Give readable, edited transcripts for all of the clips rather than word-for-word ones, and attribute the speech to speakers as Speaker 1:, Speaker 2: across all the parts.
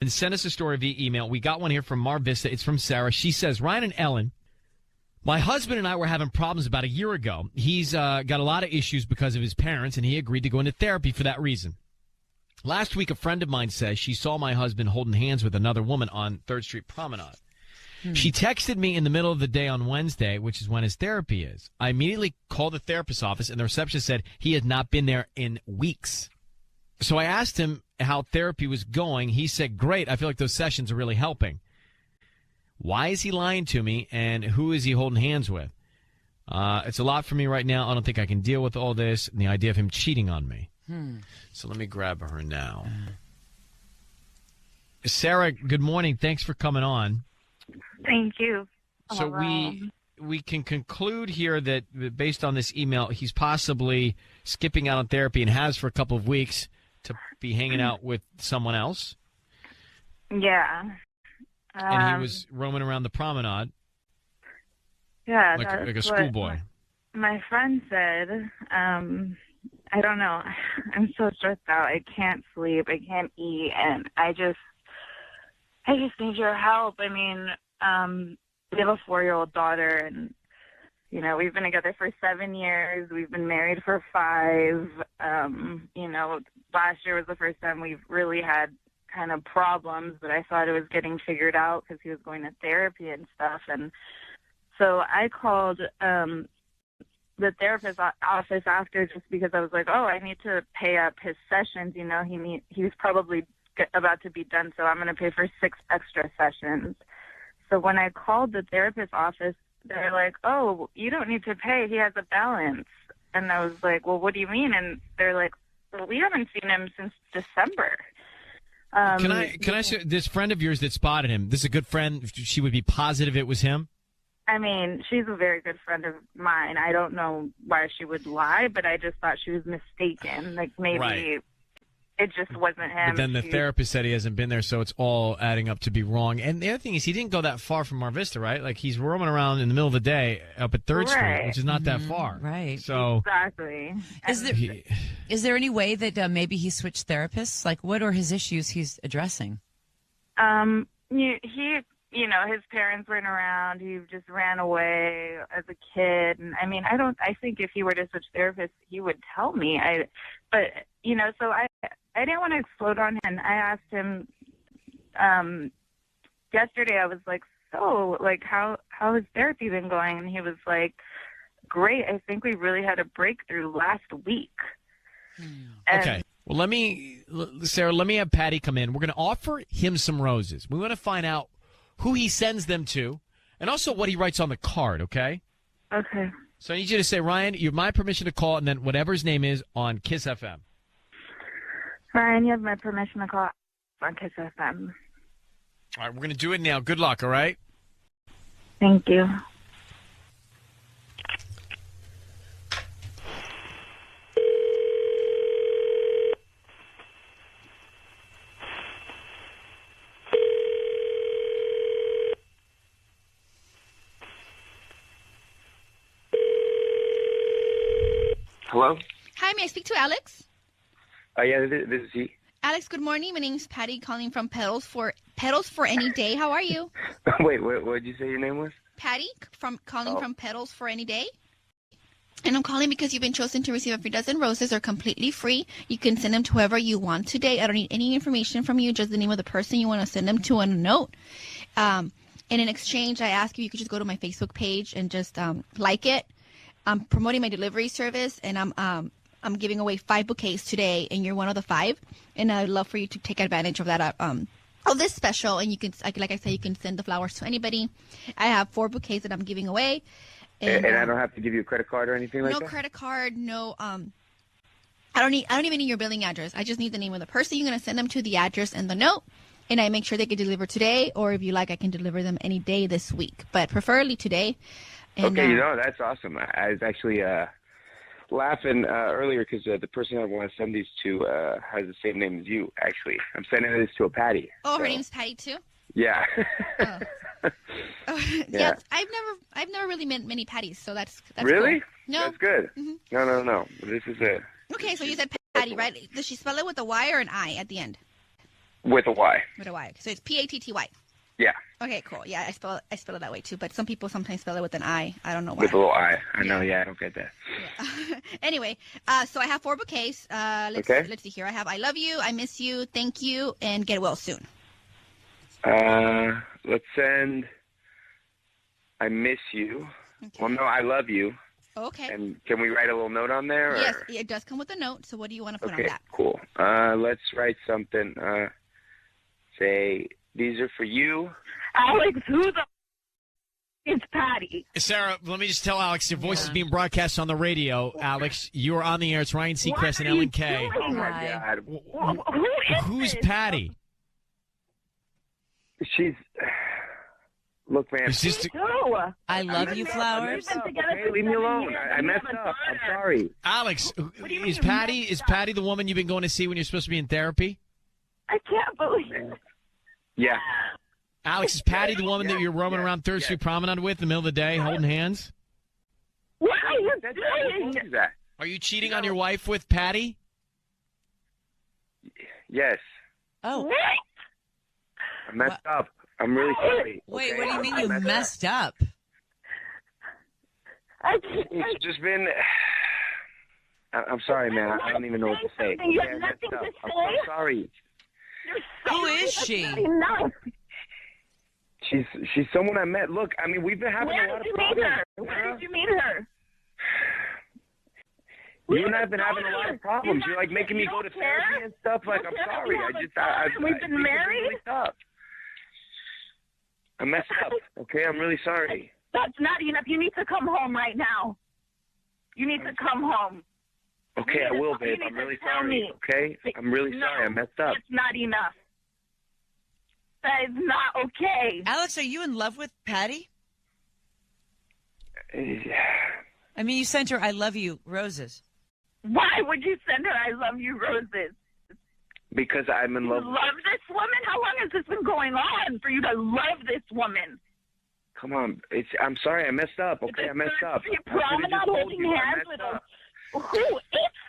Speaker 1: and send us a story via email. We got one here from Mar Vista. It's from Sarah. She says, Ryan and Ellen, my husband and I were having problems about a year ago. He's got a lot of issues because of his parents, and he agreed to go into therapy for that reason. Last week, a friend of mine says she saw my husband holding hands with another woman on 3rd Street Promenade. She texted me in the middle of the day on Wednesday, which is when his therapy is. I immediately called the therapist's office, and the receptionist said he had not been there in weeks. So I asked him how therapy was going. He said, great. I feel like those sessions are really helping. Why is he lying to me, and who is he holding hands with? It's a lot for me right now. I don't think I can deal with all this and the idea of him cheating on me. So let me grab her now. Sarah, good morning. Thanks for coming on.
Speaker 2: Thank you.
Speaker 1: So we can conclude here that based on this email, he's possibly skipping out on therapy and has for a couple of weeks to be hanging out with someone else.
Speaker 2: Yeah.
Speaker 1: And he was roaming around the promenade.
Speaker 2: Yeah,
Speaker 1: like a schoolboy.
Speaker 2: My friend said, I don't know. I'm so stressed out. I can't sleep. I can't eat. And I just need your help. I mean, we have a 4-year-old daughter, and, you know, we've been together for 7 years. We've been married for 5. You know, last year was the first time we've really had kind of problems, but I thought it was getting figured out because he was going to therapy and stuff. And so I called the therapist's office after, just because I was like, oh, I need to pay up his sessions. You know, he's probably about to be done, so I'm going to pay for 6 extra sessions. So when I called the therapist's office, they're like, oh, you don't need to pay. He has a balance. And I was like, well, what do you mean? And they're like, well, we haven't seen him since December.
Speaker 1: Can I say, this friend of yours that spotted him, this is a good friend, she would be positive it was him?
Speaker 2: I mean, she's a very good friend of mine. I don't know why she would lie, but I just thought she was mistaken. Like, maybe it just wasn't him.
Speaker 1: But then the therapist said he hasn't been there, so it's all adding up to be wrong. And the other thing is, he didn't go that far from Mar Vista, right? Like, he's roaming around in the middle of the day up at 3rd Street, which is not that far.
Speaker 3: Right.
Speaker 1: So
Speaker 2: exactly.
Speaker 3: Is there any way that maybe he switched therapists? Like, what are his issues he's addressing?
Speaker 2: You know, his parents weren't around. He just ran away as a kid. And I mean, I think if he were to switch therapists, he would tell me. But, you know, so I didn't want to explode on him. I asked him, yesterday, I was like, so, like, how has therapy been going? And he was like, great. I think we really had a breakthrough last week.
Speaker 1: Okay. Well, Sarah, let me have Patty come in. We're going to offer him some roses. We want to find out who he sends them to, and also what he writes on the card, okay?
Speaker 2: Okay.
Speaker 1: So I need you to say, Ryan, you have my permission to call, and then whatever his name is on Kiss FM.
Speaker 2: Ryan, you have my permission to call on Kiss FM.
Speaker 1: All right, we're going to do it now. Good luck, all right?
Speaker 2: Thank you.
Speaker 4: Hello?
Speaker 5: Hi, may I speak to Alex?
Speaker 4: Yeah, this is he.
Speaker 5: Alex, good morning. My name is Patty, calling from Pedals for Any Day. How are you?
Speaker 4: Wait, what did you say your name was?
Speaker 5: Patty, from Pedals for Any Day. And I'm calling because you've been chosen to receive a free dozen roses. They're completely free. You can send them to whoever you want today. I don't need any information from you, just the name of the person you want to send them to on a note. And in exchange, I ask you could just go to my Facebook page and just like it. I'm promoting my delivery service, and I'm giving away 5 bouquets today, and you're one of the 5. And I'd love for you to take advantage of that of this special. And you can, like I said, you can send the flowers to anybody. I have 4 bouquets that I'm giving away.
Speaker 4: And I don't have to give you a credit card or anything like that?
Speaker 5: No credit card, no. I don't even need your billing address. I just need the name of the person you're going to send them to, the address, and the note. And I make sure they get delivered today, or if you like, I can deliver them any day this week, but preferably today. And,
Speaker 4: okay, that's awesome. I was actually laughing earlier because the person I want to send these to has the same name as you, actually. I'm sending this to a Patty.
Speaker 5: Oh, so. Her name's Patty, too?
Speaker 4: Yeah.
Speaker 5: Yeah. I've never really met many Patties, so that's
Speaker 4: really?
Speaker 5: Cool. No.
Speaker 4: That's good.
Speaker 5: Mm-hmm.
Speaker 4: No. This is it.
Speaker 5: Okay, so you said Patty, right? Does she spell it with a Y or an I at the end?
Speaker 4: With a Y.
Speaker 5: With a Y. So it's Patty.
Speaker 4: Yeah.
Speaker 5: Okay, cool. Yeah, I spell it that way too. But some people sometimes spell it with an I. I don't know why.
Speaker 4: With a little I. I know. Yeah, I don't get that.
Speaker 5: Yeah. Anyway, so I have 4 bouquets. Let's see here. I have I love you, I miss you, thank you, and get well soon.
Speaker 4: Let's send I miss you.
Speaker 5: Okay.
Speaker 4: Well, no, I love you.
Speaker 5: Okay.
Speaker 4: And can we write a little note on there?
Speaker 5: Yes,
Speaker 4: or?
Speaker 5: it does come with a note. So what do you want to put
Speaker 4: Okay,
Speaker 5: on that?
Speaker 4: cool. Let's write something. Say, these are for you.
Speaker 2: Alex, who the is Patty?
Speaker 1: Sarah, let me just tell Alex, your voice is being broadcast on the radio. Alex, you are on the air. It's Ryan Seacrest and Ellen K.
Speaker 4: Oh, my
Speaker 3: Hi.
Speaker 4: God.
Speaker 1: Who's Patty?
Speaker 4: She's... Look, man.
Speaker 1: Is this
Speaker 3: I love you, flowers.
Speaker 4: Okay, leave me alone. I messed up. I'm sorry.
Speaker 1: Alex,
Speaker 2: do you mean
Speaker 1: is
Speaker 2: you
Speaker 1: Patty
Speaker 2: messed
Speaker 1: is
Speaker 2: up?
Speaker 1: Patty the woman you've been going to see when you're supposed to be in therapy?
Speaker 2: I can't believe it.
Speaker 4: Yeah.
Speaker 1: Alex, is Patty the woman that you're roaming around Third Street Promenade with in the middle of the day, holding hands?
Speaker 2: What are you
Speaker 4: That's
Speaker 2: doing?
Speaker 4: who is that?
Speaker 1: Are you cheating on your wife with Patty?
Speaker 4: Yes.
Speaker 3: Oh,
Speaker 2: What?
Speaker 4: I messed up. I'm really sorry.
Speaker 3: wait,
Speaker 4: okay?
Speaker 3: what do you mean
Speaker 4: I
Speaker 3: you
Speaker 4: messed up.
Speaker 3: messed up?
Speaker 4: It's just been... I'm sorry, man. I don't even know what to say.
Speaker 2: You
Speaker 4: Okay,
Speaker 2: have
Speaker 4: I messed
Speaker 2: nothing
Speaker 4: up.
Speaker 2: to
Speaker 4: I'm
Speaker 2: say?
Speaker 4: so sorry.
Speaker 3: Who is she?
Speaker 2: That's not enough.
Speaker 4: She's someone I met. Look, I mean, we've been having
Speaker 2: Where
Speaker 4: a lot
Speaker 2: did
Speaker 4: of
Speaker 2: you meet
Speaker 4: problems.
Speaker 2: her? Where did you meet her?
Speaker 4: You and I have been having a lot of problems. You're like making me
Speaker 2: You
Speaker 4: go to
Speaker 2: don't care?
Speaker 4: therapy and stuff. Like,
Speaker 2: You
Speaker 4: I'm
Speaker 2: don't care
Speaker 4: sorry.
Speaker 2: if
Speaker 4: I
Speaker 2: you
Speaker 4: just,
Speaker 2: have a
Speaker 4: I,
Speaker 2: son? We've been married?
Speaker 4: Really tough. I messed up. Okay, I'm really sorry.
Speaker 2: That's not enough. You need to come home right now. You need to come home.
Speaker 4: Okay, I will,
Speaker 2: You
Speaker 4: babe.
Speaker 2: need
Speaker 4: I'm
Speaker 2: to
Speaker 4: really
Speaker 2: tell
Speaker 4: sorry.
Speaker 2: me.
Speaker 4: Okay, I'm really
Speaker 2: No,
Speaker 4: sorry. I messed up.
Speaker 2: It's not enough. That is not okay.
Speaker 3: Alex, are you in love with Patty?
Speaker 4: Yeah.
Speaker 3: I mean, you sent her I love you roses.
Speaker 2: Why would you send her I love you roses?
Speaker 4: Because I'm in
Speaker 2: You
Speaker 4: love.
Speaker 2: love this woman? How long has this been going on for you to love this woman?
Speaker 4: Come on, I'm sorry. I messed up. Okay, I messed up.
Speaker 2: You're
Speaker 4: I should've
Speaker 2: promenade
Speaker 4: just told
Speaker 2: holding
Speaker 4: you. I
Speaker 2: hands
Speaker 4: messed
Speaker 2: with
Speaker 4: up.
Speaker 2: a... Who is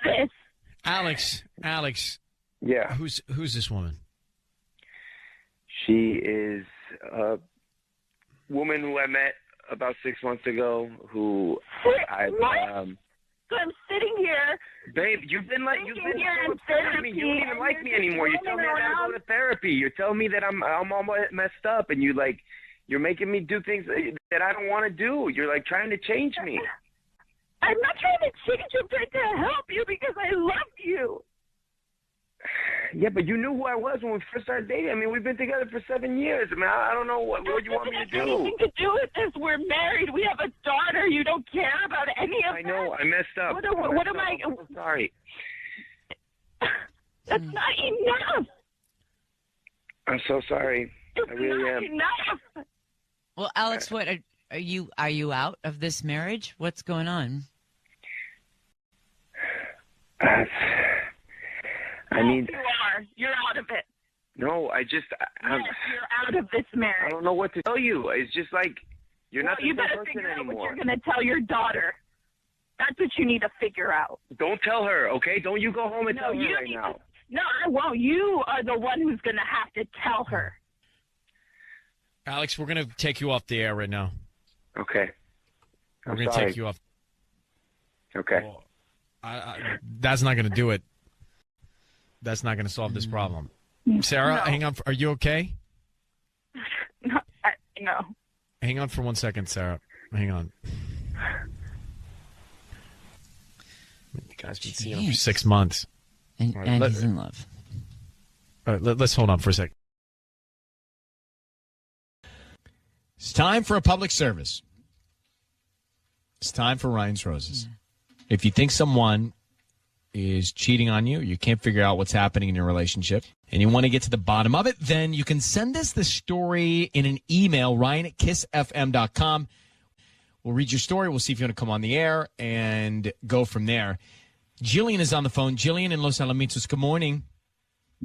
Speaker 2: this?
Speaker 1: Alex,
Speaker 4: Yeah,
Speaker 1: who's this woman?
Speaker 4: she is a woman who I met about 6 months ago. Who I
Speaker 2: What? So I'm sitting here.
Speaker 4: Babe, you've been so upset with me. You don't even like me anymore. You tell me I gotta go to therapy. You're telling me that I'm all messed up, and you're making me do things that I don't want to do. You're like trying to change me.
Speaker 2: I'm not trying to change you. I'm trying to help you because I love you.
Speaker 4: Yeah, but you knew who I was when we first started dating. I mean, we've been together for 7 years. I mean, I don't know what you want me to do.
Speaker 2: Nothing to do with this. We're married. We have a daughter. You don't care about any of
Speaker 4: I
Speaker 2: that.
Speaker 4: know. I messed up.
Speaker 2: What am I?
Speaker 4: I'm so sorry.
Speaker 2: That's not enough.
Speaker 4: I'm so sorry.
Speaker 2: It's
Speaker 4: I really
Speaker 2: not
Speaker 4: am.
Speaker 2: enough.
Speaker 3: Well, Alex, what are you out of this marriage? What's going on?
Speaker 4: I mean,
Speaker 2: You are. You're out of it.
Speaker 4: no, I'm,
Speaker 2: Yes, you're out of this
Speaker 4: I
Speaker 2: marriage.
Speaker 4: don't know what to tell you. It's just like you're not the
Speaker 2: You
Speaker 4: same
Speaker 2: better
Speaker 4: person
Speaker 2: figure out what
Speaker 4: anymore.
Speaker 2: you're going to tell your daughter. That's what you need to figure out.
Speaker 4: Don't tell her, okay? Don't you go home and
Speaker 2: No,
Speaker 4: tell her
Speaker 2: you
Speaker 4: right
Speaker 2: need
Speaker 4: now.
Speaker 2: to. No, I won't. You are the one who's going to have to tell her.
Speaker 1: Alex, we're going to take you off the air right now.
Speaker 4: Okay.
Speaker 1: We're
Speaker 4: I'm
Speaker 1: going to
Speaker 4: sorry.
Speaker 1: take you off.
Speaker 4: Okay.
Speaker 1: Well, that's not going to do it. That's not going to solve this problem. Sarah,
Speaker 2: No.
Speaker 1: hang on. Are you okay?
Speaker 2: No.
Speaker 1: Hang on for 1 second, Sarah. Hang on. You guys been seeing him for
Speaker 3: Jeez.
Speaker 1: 6 months.
Speaker 3: And,
Speaker 1: All right,
Speaker 3: and
Speaker 1: let-
Speaker 3: he's in love.
Speaker 1: All right, let's hold on for a second. It's time for a public service. It's time for Ryan's Roses. If you think someone is cheating on you, you can't figure out what's happening in your relationship, and you want to get to the bottom of it, then you can send us the story in an email, ryan@kissfm.com. We'll read your story. We'll see if you want to come on the air and go from there. Gillian is on the phone. Gillian in Los Alamitos, good morning.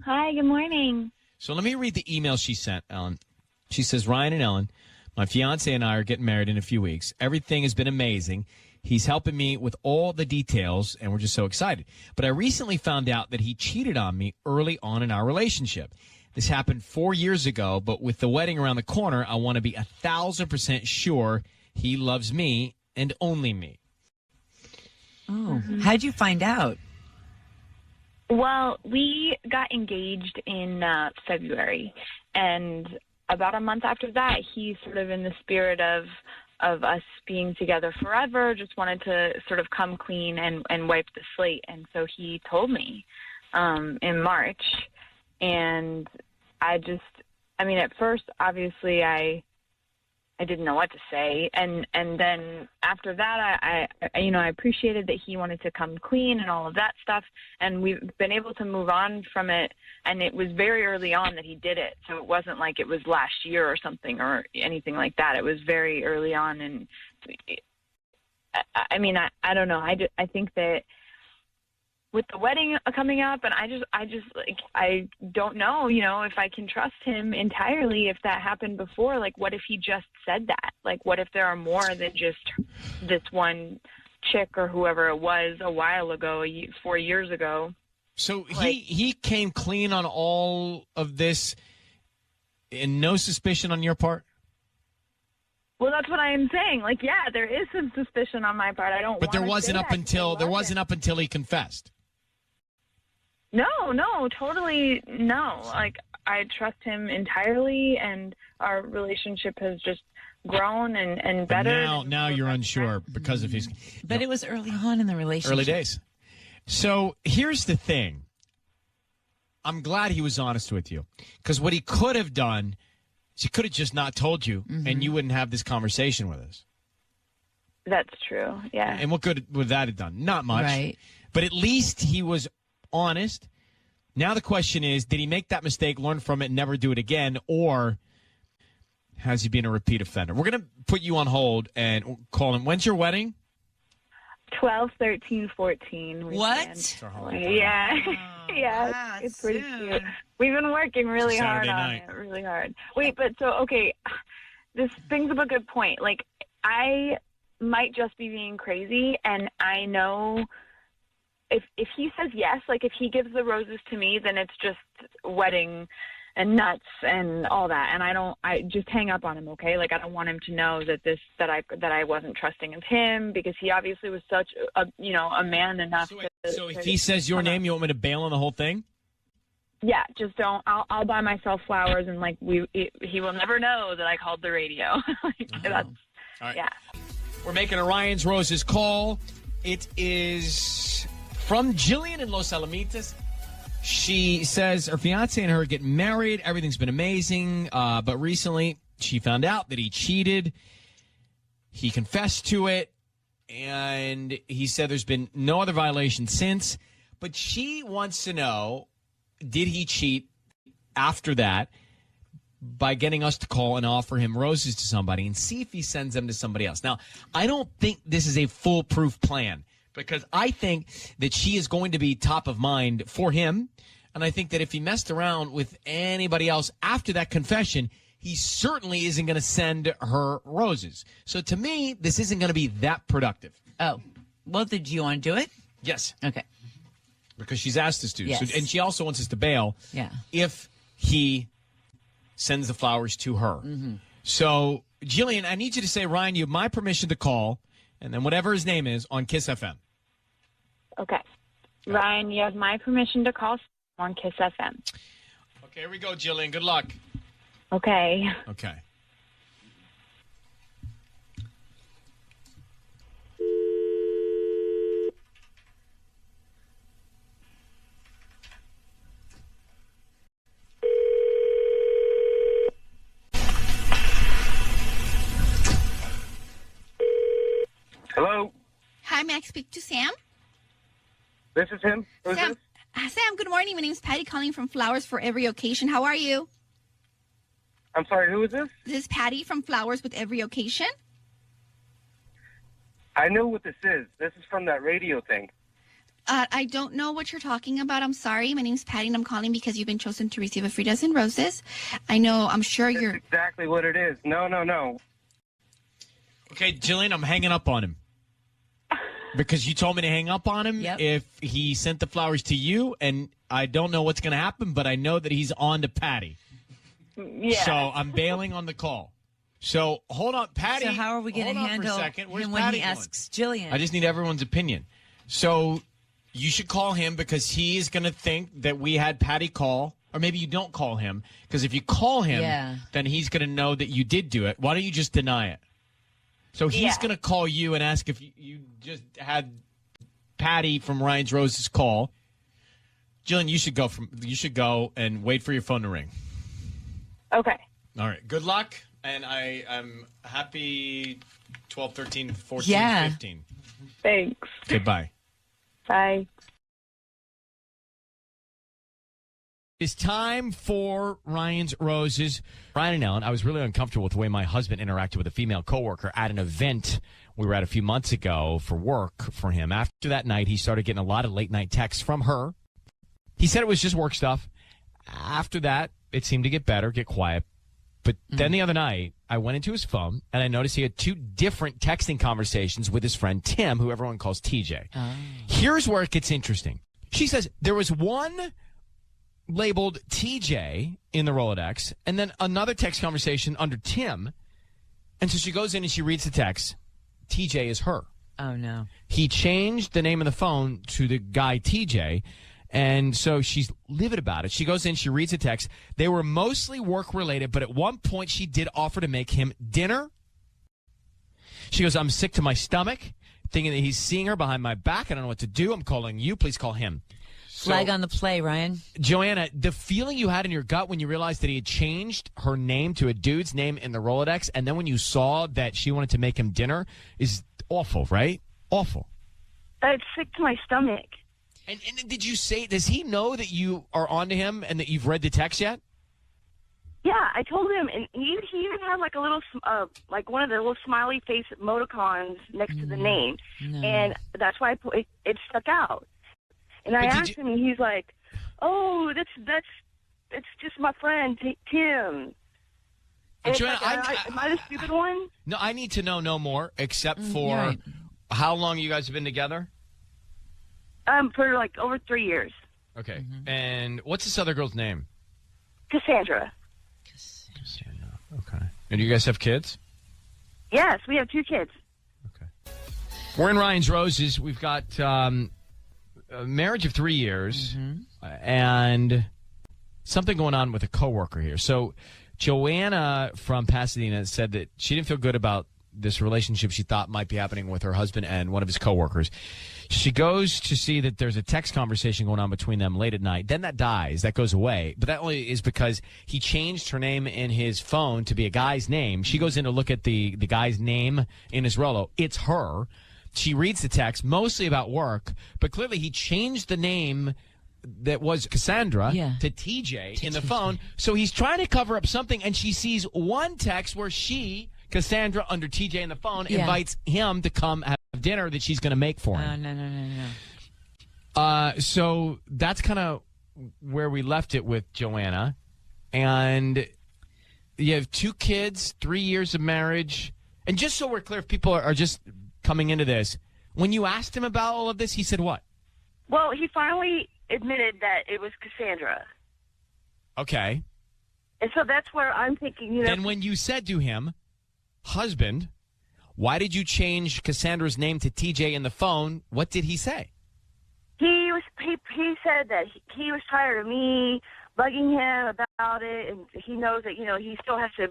Speaker 6: Hi, good morning.
Speaker 1: So let me read the email she sent, Ellen. She says, Ryan and Ellen, my fiance and I are getting married in a few weeks. Everything has been amazing. He's helping me with all the details, and we're just so excited. But I recently found out that he cheated on me early on in our relationship. This happened 4 years ago, but with the wedding around the corner, I want to be 1,000% sure he loves me and only me.
Speaker 3: Oh, how'd you find out?
Speaker 6: Well, we got engaged in February, and about a month after that, he sort of in the spirit of us being together forever, just wanted to sort of come clean and wipe the slate. And so he told me in March, and at first, obviously, I didn't know what to say, and then after that, I appreciated that he wanted to come clean and all of that stuff, and we've been able to move on from it. And it was very early on that he did it, so it wasn't like it was last year or something or anything like that. It was very early on, and I don't know. I think that with the wedding coming up, and I don't know, if I can trust him entirely. If that happened before, like, what if he just said that? Like, what if there are more than just this one chick or whoever it was a while ago, 4 years ago?
Speaker 1: So he came clean on all of this and no suspicion on your part?
Speaker 6: Well, that's what I am saying. Like, yeah, there is some suspicion on my part. I don't.
Speaker 1: But there wasn't up until he confessed.
Speaker 6: No, totally no. Like, I trust him entirely, and our relationship has just grown and better.
Speaker 1: Now you're unsure because of his.
Speaker 3: But it was early on in the relationship.
Speaker 1: Early days. So here's the thing. I'm glad he was honest with you, because what he could have done is he could have just not told you, and you wouldn't have this conversation with us.
Speaker 6: That's true. Yeah.
Speaker 1: And what good would that have done? Not much.
Speaker 3: Right.
Speaker 1: But at least he was honest. Now the question is, did he make that mistake, learn from it, and never do it again, or has he been a repeat offender? We're going to put you on hold and call him. When's your wedding?
Speaker 6: 12, 13, 14.
Speaker 3: What?
Speaker 6: Yeah.
Speaker 3: Oh,
Speaker 6: yeah,
Speaker 3: wow,
Speaker 6: it's pretty
Speaker 3: soon.
Speaker 6: cute. We've been working really hard on
Speaker 1: night.
Speaker 6: it, really hard. Wait, but so, okay, this brings up a good point. Like, I might just be being crazy, and I know if he says yes, like if he gives the roses to me, then it's just wedding and nuts and all that, and I just hang up on him, okay? Like, I don't want him to know that I wasn't trusting of him, because he obviously was such a man enough.
Speaker 1: So if he says your name, you want me to bail on the whole thing?
Speaker 6: Yeah, just don't. I'll buy myself flowers, and like he will never know that I called the radio. That's,
Speaker 1: all right.
Speaker 6: Yeah.
Speaker 1: We're making a Ryan's Roses call. It is from Gillian in Los Alamitos. She says her fiance and her get married. Everything's been amazing. But recently she found out that he cheated. He confessed to it. And he said there's been no other violation since. But she wants to know, did he cheat after that by getting us to call and offer him roses to somebody and see if he sends them to somebody else? Now, I don't think this is a foolproof plan, because I think that she is going to be top of mind for him. And I think that if he messed around with anybody else after that confession, he certainly isn't going to send her roses. So to me, this isn't going to be that productive.
Speaker 3: Oh, well, did you want to do it?
Speaker 1: Yes.
Speaker 3: Okay.
Speaker 1: Because she's asked us to.
Speaker 3: Yes.
Speaker 1: So, and she also wants us to bail if he sends the flowers to her. So, Gillian, I need you to say, Ryan, you have my permission to call, and then whatever his name is, on Kiss FM.
Speaker 6: Okay. Ryan, you have my permission to call on Kiss FM.
Speaker 1: Okay, here we go, Gillian. Good luck.
Speaker 6: Okay.
Speaker 1: Okay.
Speaker 4: Hello?
Speaker 5: Hi, may I speak to Sam?
Speaker 4: This is him? Who's
Speaker 5: Sam,
Speaker 4: this?
Speaker 5: Sam, good morning. My name's Patty, calling from Flowers for Every Occasion. How are you?
Speaker 4: I'm sorry, who is this?
Speaker 5: This is Patty from Flowers with Every Occasion.
Speaker 4: I know what this is. This is from that radio thing.
Speaker 5: I don't know what you're talking about. I'm sorry. My name's Patty, and I'm calling because you've been chosen to receive a free dozen roses. I'm sure
Speaker 4: That's
Speaker 5: you're...
Speaker 4: exactly what it is. No.
Speaker 1: Okay, Gillian, I'm hanging up on him. Because you told me to hang up on him
Speaker 3: Yep.
Speaker 1: if he sent the flowers to you, and I don't know what's going to happen, but I know that he's on to Patty.
Speaker 6: Yeah.
Speaker 1: So I'm bailing on the call. So hold on, Patty.
Speaker 3: So how are we going to handle him when he asks Gillian?
Speaker 1: I just need everyone's opinion. So you should call him because he's going to think that we had Patty call. Or maybe you don't call him because if you call him, then he's going to know that you did do it. Why don't you just deny it? So he's going to call you and ask if you just had Patty from Ryan's Roses call. Gillian, you should go and wait for your phone to ring.
Speaker 6: Okay.
Speaker 1: All right. Good luck. And I'm happy 12, 13, 14, 15.
Speaker 6: Thanks.
Speaker 1: Okay, bye.
Speaker 6: Bye.
Speaker 1: It's time for Ryan's Roses. Ryan and Ellen, I was really uncomfortable with the way my husband interacted with a female coworker at an event we were at a few months ago for work for him. After that night, he started getting a lot of late-night texts from her. He said it was just work stuff. After that, it seemed to get better, get quiet. But then the other night, I went into his phone, and I noticed he had 2 different texting conversations with his friend Tim, who everyone calls TJ. Oh. Here's where it gets interesting. She says there was one labeled TJ in the Rolodex, and then another text conversation under Tim. And so she goes in and she reads the text. TJ is her.
Speaker 3: Oh, no.
Speaker 1: He changed the name of the phone to the guy TJ, and so she's livid about it. She goes in, she reads the text. They were mostly work-related, but at one point she did offer to make him dinner. She goes, I'm sick to my stomach, thinking that he's seeing her behind my back. I don't know what to do. I'm calling you. Please call him.
Speaker 3: Flag on the play, Ryan.
Speaker 1: Joanna, the feeling you had in your gut when you realized that he had changed her name to a dude's name in the Rolodex, and then when you saw that she wanted to make him dinner, is awful, right? Awful.
Speaker 7: It's sick to my stomach.
Speaker 1: And did you say, does he know that you are onto him and that you've read the text yet?
Speaker 7: Yeah, I told him, and he even had like a little, like one of the little smiley face emoticons next to the name, and that's why it stuck out. And I asked him, and he's like, "Oh, it's just my friend Tim." And
Speaker 1: Joanna,
Speaker 7: am I the stupid one?
Speaker 1: No, I need to know no more, except for how long you guys have been together.
Speaker 7: For like over 3 years.
Speaker 1: Okay, and what's this other girl's name?
Speaker 7: Cassandra.
Speaker 1: Cassandra. Okay. And do you guys have kids?
Speaker 7: Yes, we have 2 kids.
Speaker 1: Okay. We're in Ryan's Roses. We've got a marriage of 3 years and something going on with a coworker here. So Joanna from Pasadena said that she didn't feel good about this relationship she thought might be happening with her husband and one of his coworkers. She goes to see that there's a text conversation going on between them late at night. Then that dies. That goes away. But that only is because he changed her name in his phone to be a guy's name. She goes in to look at the guy's name in his Rolo. It's her. She reads the text, mostly about work, but clearly he changed the name that was Cassandra to TJ in the phone. So he's trying to cover up something, and she sees one text where she, Cassandra, under TJ in the phone, invites him to come have dinner that she's going to make for him. No. So that's kind of where we left it with Joanna. And you have 2 kids, 3 years of marriage. And just so we're clear, if people are just coming into this, when you asked him about all of this, he said what?
Speaker 7: Well, he finally admitted that it was Cassandra.
Speaker 1: Okay.
Speaker 7: And so that's where I'm thinking,
Speaker 1: Then when you said to him, husband, why did you change Cassandra's name to TJ in the phone? What did he say?
Speaker 7: He said that he was tired of me bugging him about it, and he knows that, he still has to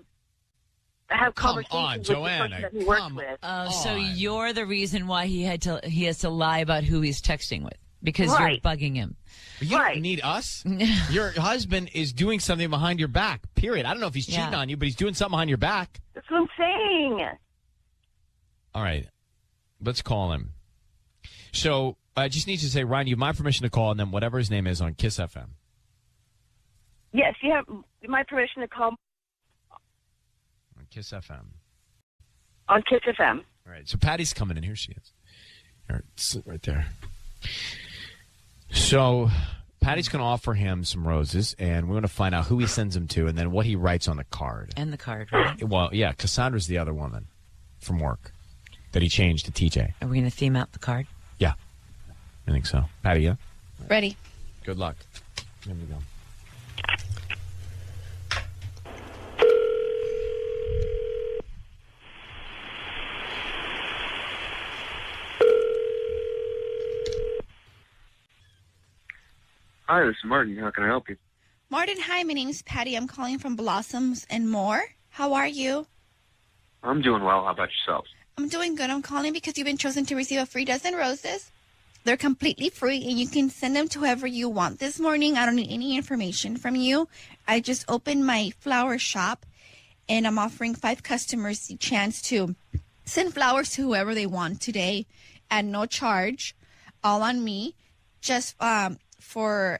Speaker 7: have conversations with
Speaker 1: Joanna,
Speaker 7: the person that he works with.
Speaker 3: So you're the reason why he has to lie about who he's texting with because you're bugging him.
Speaker 1: You don't need us. Your husband is doing something behind your back, period. I don't know if he's cheating on you, but he's doing something behind your back.
Speaker 7: That's what I'm saying.
Speaker 1: All right. Let's call him. So I just need you to say, Ryan, you have my permission to call, and then whatever his name is on Kiss FM.
Speaker 7: Yes, you have my permission to call.
Speaker 1: On Kiss FM.
Speaker 7: On Kiss FM.
Speaker 1: All right. So Patty's coming in. Here she is. All right, sit right there. So Patty's going to offer him some roses, and we're going to find out who he sends them to and then what he writes on the card.
Speaker 3: And the card, right?
Speaker 1: Well, yeah, Cassandra's the other woman from work that he changed to TJ.
Speaker 3: Are we going to theme out the card?
Speaker 1: Yeah, I think so. Patty, yeah?
Speaker 5: Ready.
Speaker 1: Good luck. There we go.
Speaker 4: Hi, this is Martin. How can I help you?
Speaker 5: Martin, hi. My name is Patty. I'm calling from Blossoms and More. How are you?
Speaker 4: I'm doing well. How about yourself?
Speaker 5: I'm doing good. I'm calling because you've been chosen to receive a free dozen roses. They're completely free, and you can send them to whoever you want. This morning, I don't need any information from you. I just opened my flower shop, and I'm offering 5 customers the chance to send flowers to whoever they want today at no charge, all on me. Just for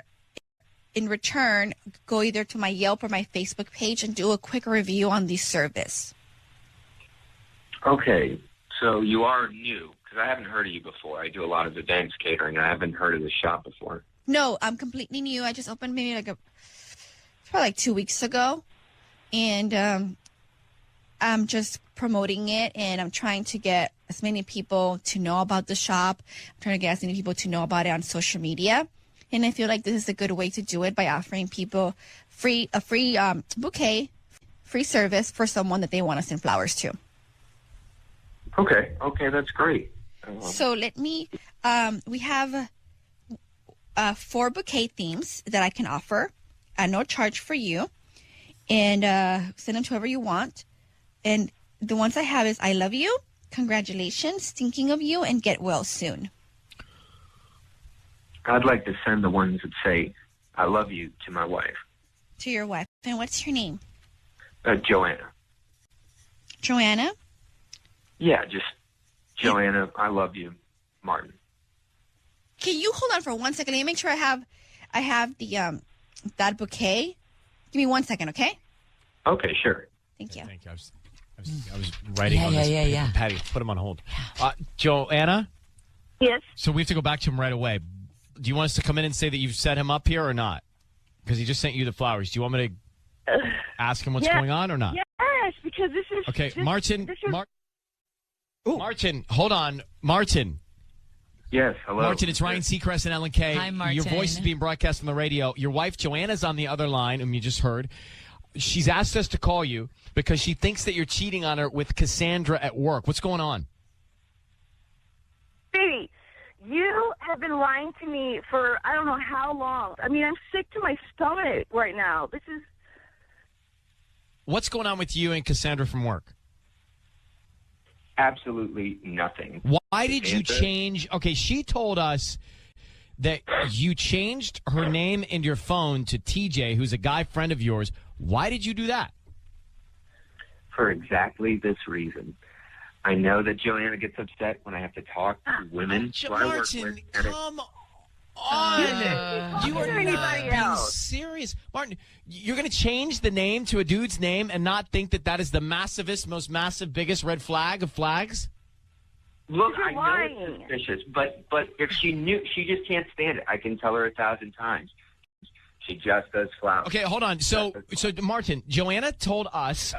Speaker 5: in return, go either to my Yelp or my Facebook page and do a quick review on the service.
Speaker 4: Okay, so you are new, because I haven't heard of you before. I do a lot of events catering, and I haven't heard of the shop before.
Speaker 5: No, I'm completely new. I just opened maybe probably 2 weeks ago, and I'm just promoting it, and I'm trying to get as many people to know about the shop. I'm trying to get as many people to know about it on social media, and I feel like this is a good way to do it by offering people a free bouquet, free service for someone that they want to send flowers to.
Speaker 4: Okay, that's great.
Speaker 5: So let me, we have 4 bouquet themes that I can offer at no charge for you, and send them to whoever you want. And the ones I have is I love you, congratulations, thinking of you, and get well soon.
Speaker 4: I'd like to send the ones that say, I love you to my wife.
Speaker 5: To your wife. And what's your name?
Speaker 4: Joanna.
Speaker 5: Joanna?
Speaker 4: Yeah, just Joanna, I love you, Martin.
Speaker 5: Can you hold on for 1 second? Let me make sure I have the that bouquet. Give me 1 second, okay?
Speaker 4: Okay, sure.
Speaker 5: Thank you.
Speaker 1: Thank you. I was writing on this.
Speaker 3: Yeah.
Speaker 1: Patty, put him on hold. Joanna?
Speaker 7: Yes.
Speaker 1: So we have to go back to him right away. Do you want us to come in and say that you've set him up here or not? Because he just sent you the flowers. Do you want me to ask him what's going on or not?
Speaker 7: Yes, because this is...
Speaker 1: Okay,
Speaker 7: this,
Speaker 1: Martin.
Speaker 7: This is,
Speaker 1: Martin, hold on. Martin.
Speaker 4: Yes, hello.
Speaker 1: Martin, it's Ryan Seacrest and Ellen Kay.
Speaker 3: Hi, Martin.
Speaker 1: Your voice is being broadcast on the radio. Your wife, Joanna's on the other line, whom you just heard. She's asked us to call you because she thinks that you're cheating on her with Cassandra at work. What's going on?
Speaker 7: baby, you have been lying to me for I don't know how long. I mean, I'm sick to my stomach right now. This is...
Speaker 1: What's going on with you and Cassandra from work?
Speaker 4: Absolutely nothing.
Speaker 1: Why did you change? Okay, she told us that you changed her name in your phone to TJ, who's a guy friend of yours. Why did you do that?
Speaker 4: For exactly this reason. I know that Joanna gets upset when I have to talk to women who I work
Speaker 1: Martin,
Speaker 4: with.
Speaker 1: come on. You are not being serious. Martin, you're going to change the name to a dude's name and not think that that is the massivest, most massive, biggest red flag of flags?
Speaker 4: Look,
Speaker 7: You're
Speaker 4: I know
Speaker 7: lying.
Speaker 4: it's suspicious, but if she knew, she just can't stand it. I can tell her 1,000 times. She just does flowers.
Speaker 1: Okay, hold on. So Martin, Joanna told us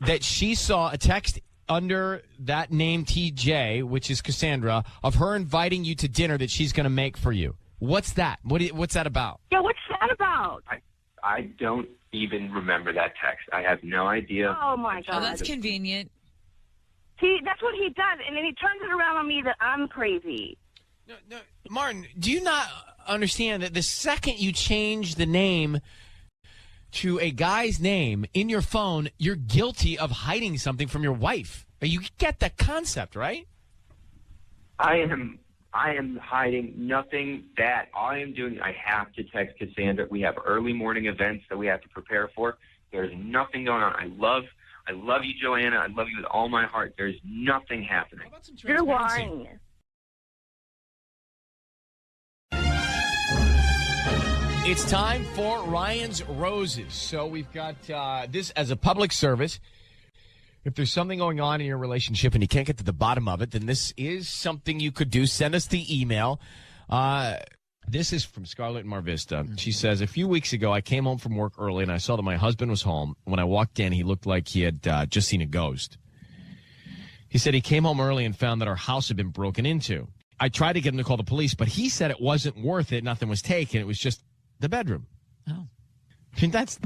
Speaker 1: that she saw a text under that name TJ, which is Cassandra, of her inviting you to dinner that she's going to make for you. What's that? What's that about?
Speaker 7: Yeah, what's that about?
Speaker 4: I don't even remember that text. I have no idea.
Speaker 7: Oh, my God.
Speaker 3: Oh, that's convenient.
Speaker 7: See, that's what he does, and then he turns it around on me that I'm crazy.
Speaker 1: No, Martin, do you not understand that the second you change the name to a guy's name in your phone, you're guilty of hiding something from your wife? You get that concept, right?
Speaker 4: I am hiding nothing. That all I am doing, I have to text Cassandra. We have early morning events that we have to prepare for. There's nothing going on. I love you, Joanna. I love you with all my heart. There's nothing happening.
Speaker 7: You're lying.
Speaker 1: It's time for Ryan's Roses. So we've got this as a public service. If there's something going on in your relationship and you can't get to the bottom of it, then this is something you could do. Send us the email. This is from Scarlet in Mar Vista. She says, a few weeks ago, I came home from work early and I saw that my husband was home. When I walked in, he looked like he had just seen a ghost. He said he came home early and found that our house had been broken into. I tried to get him to call the police, but he said it wasn't worth it. Nothing was taken. It was just the bedroom.
Speaker 3: Oh.
Speaker 1: I mean, that's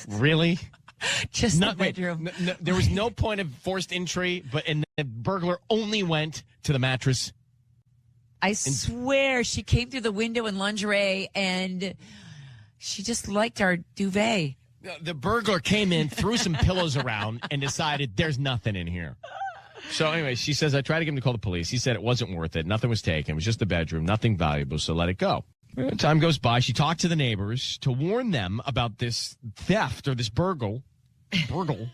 Speaker 1: really
Speaker 3: just the bedroom.
Speaker 1: There was no point of forced entry, and the burglar only went to the mattress.
Speaker 3: I swear she came through the window in lingerie and she just liked our duvet.
Speaker 1: The burglar came in, threw some pillows around, and decided there's nothing in here. So anyway, she says, I tried to get him to call the police. He said it wasn't worth it. Nothing was taken. It was just the bedroom. Nothing valuable, so let it go. Time goes by. She talked to the neighbors to warn them about this theft or this burgle.
Speaker 3: The burgle.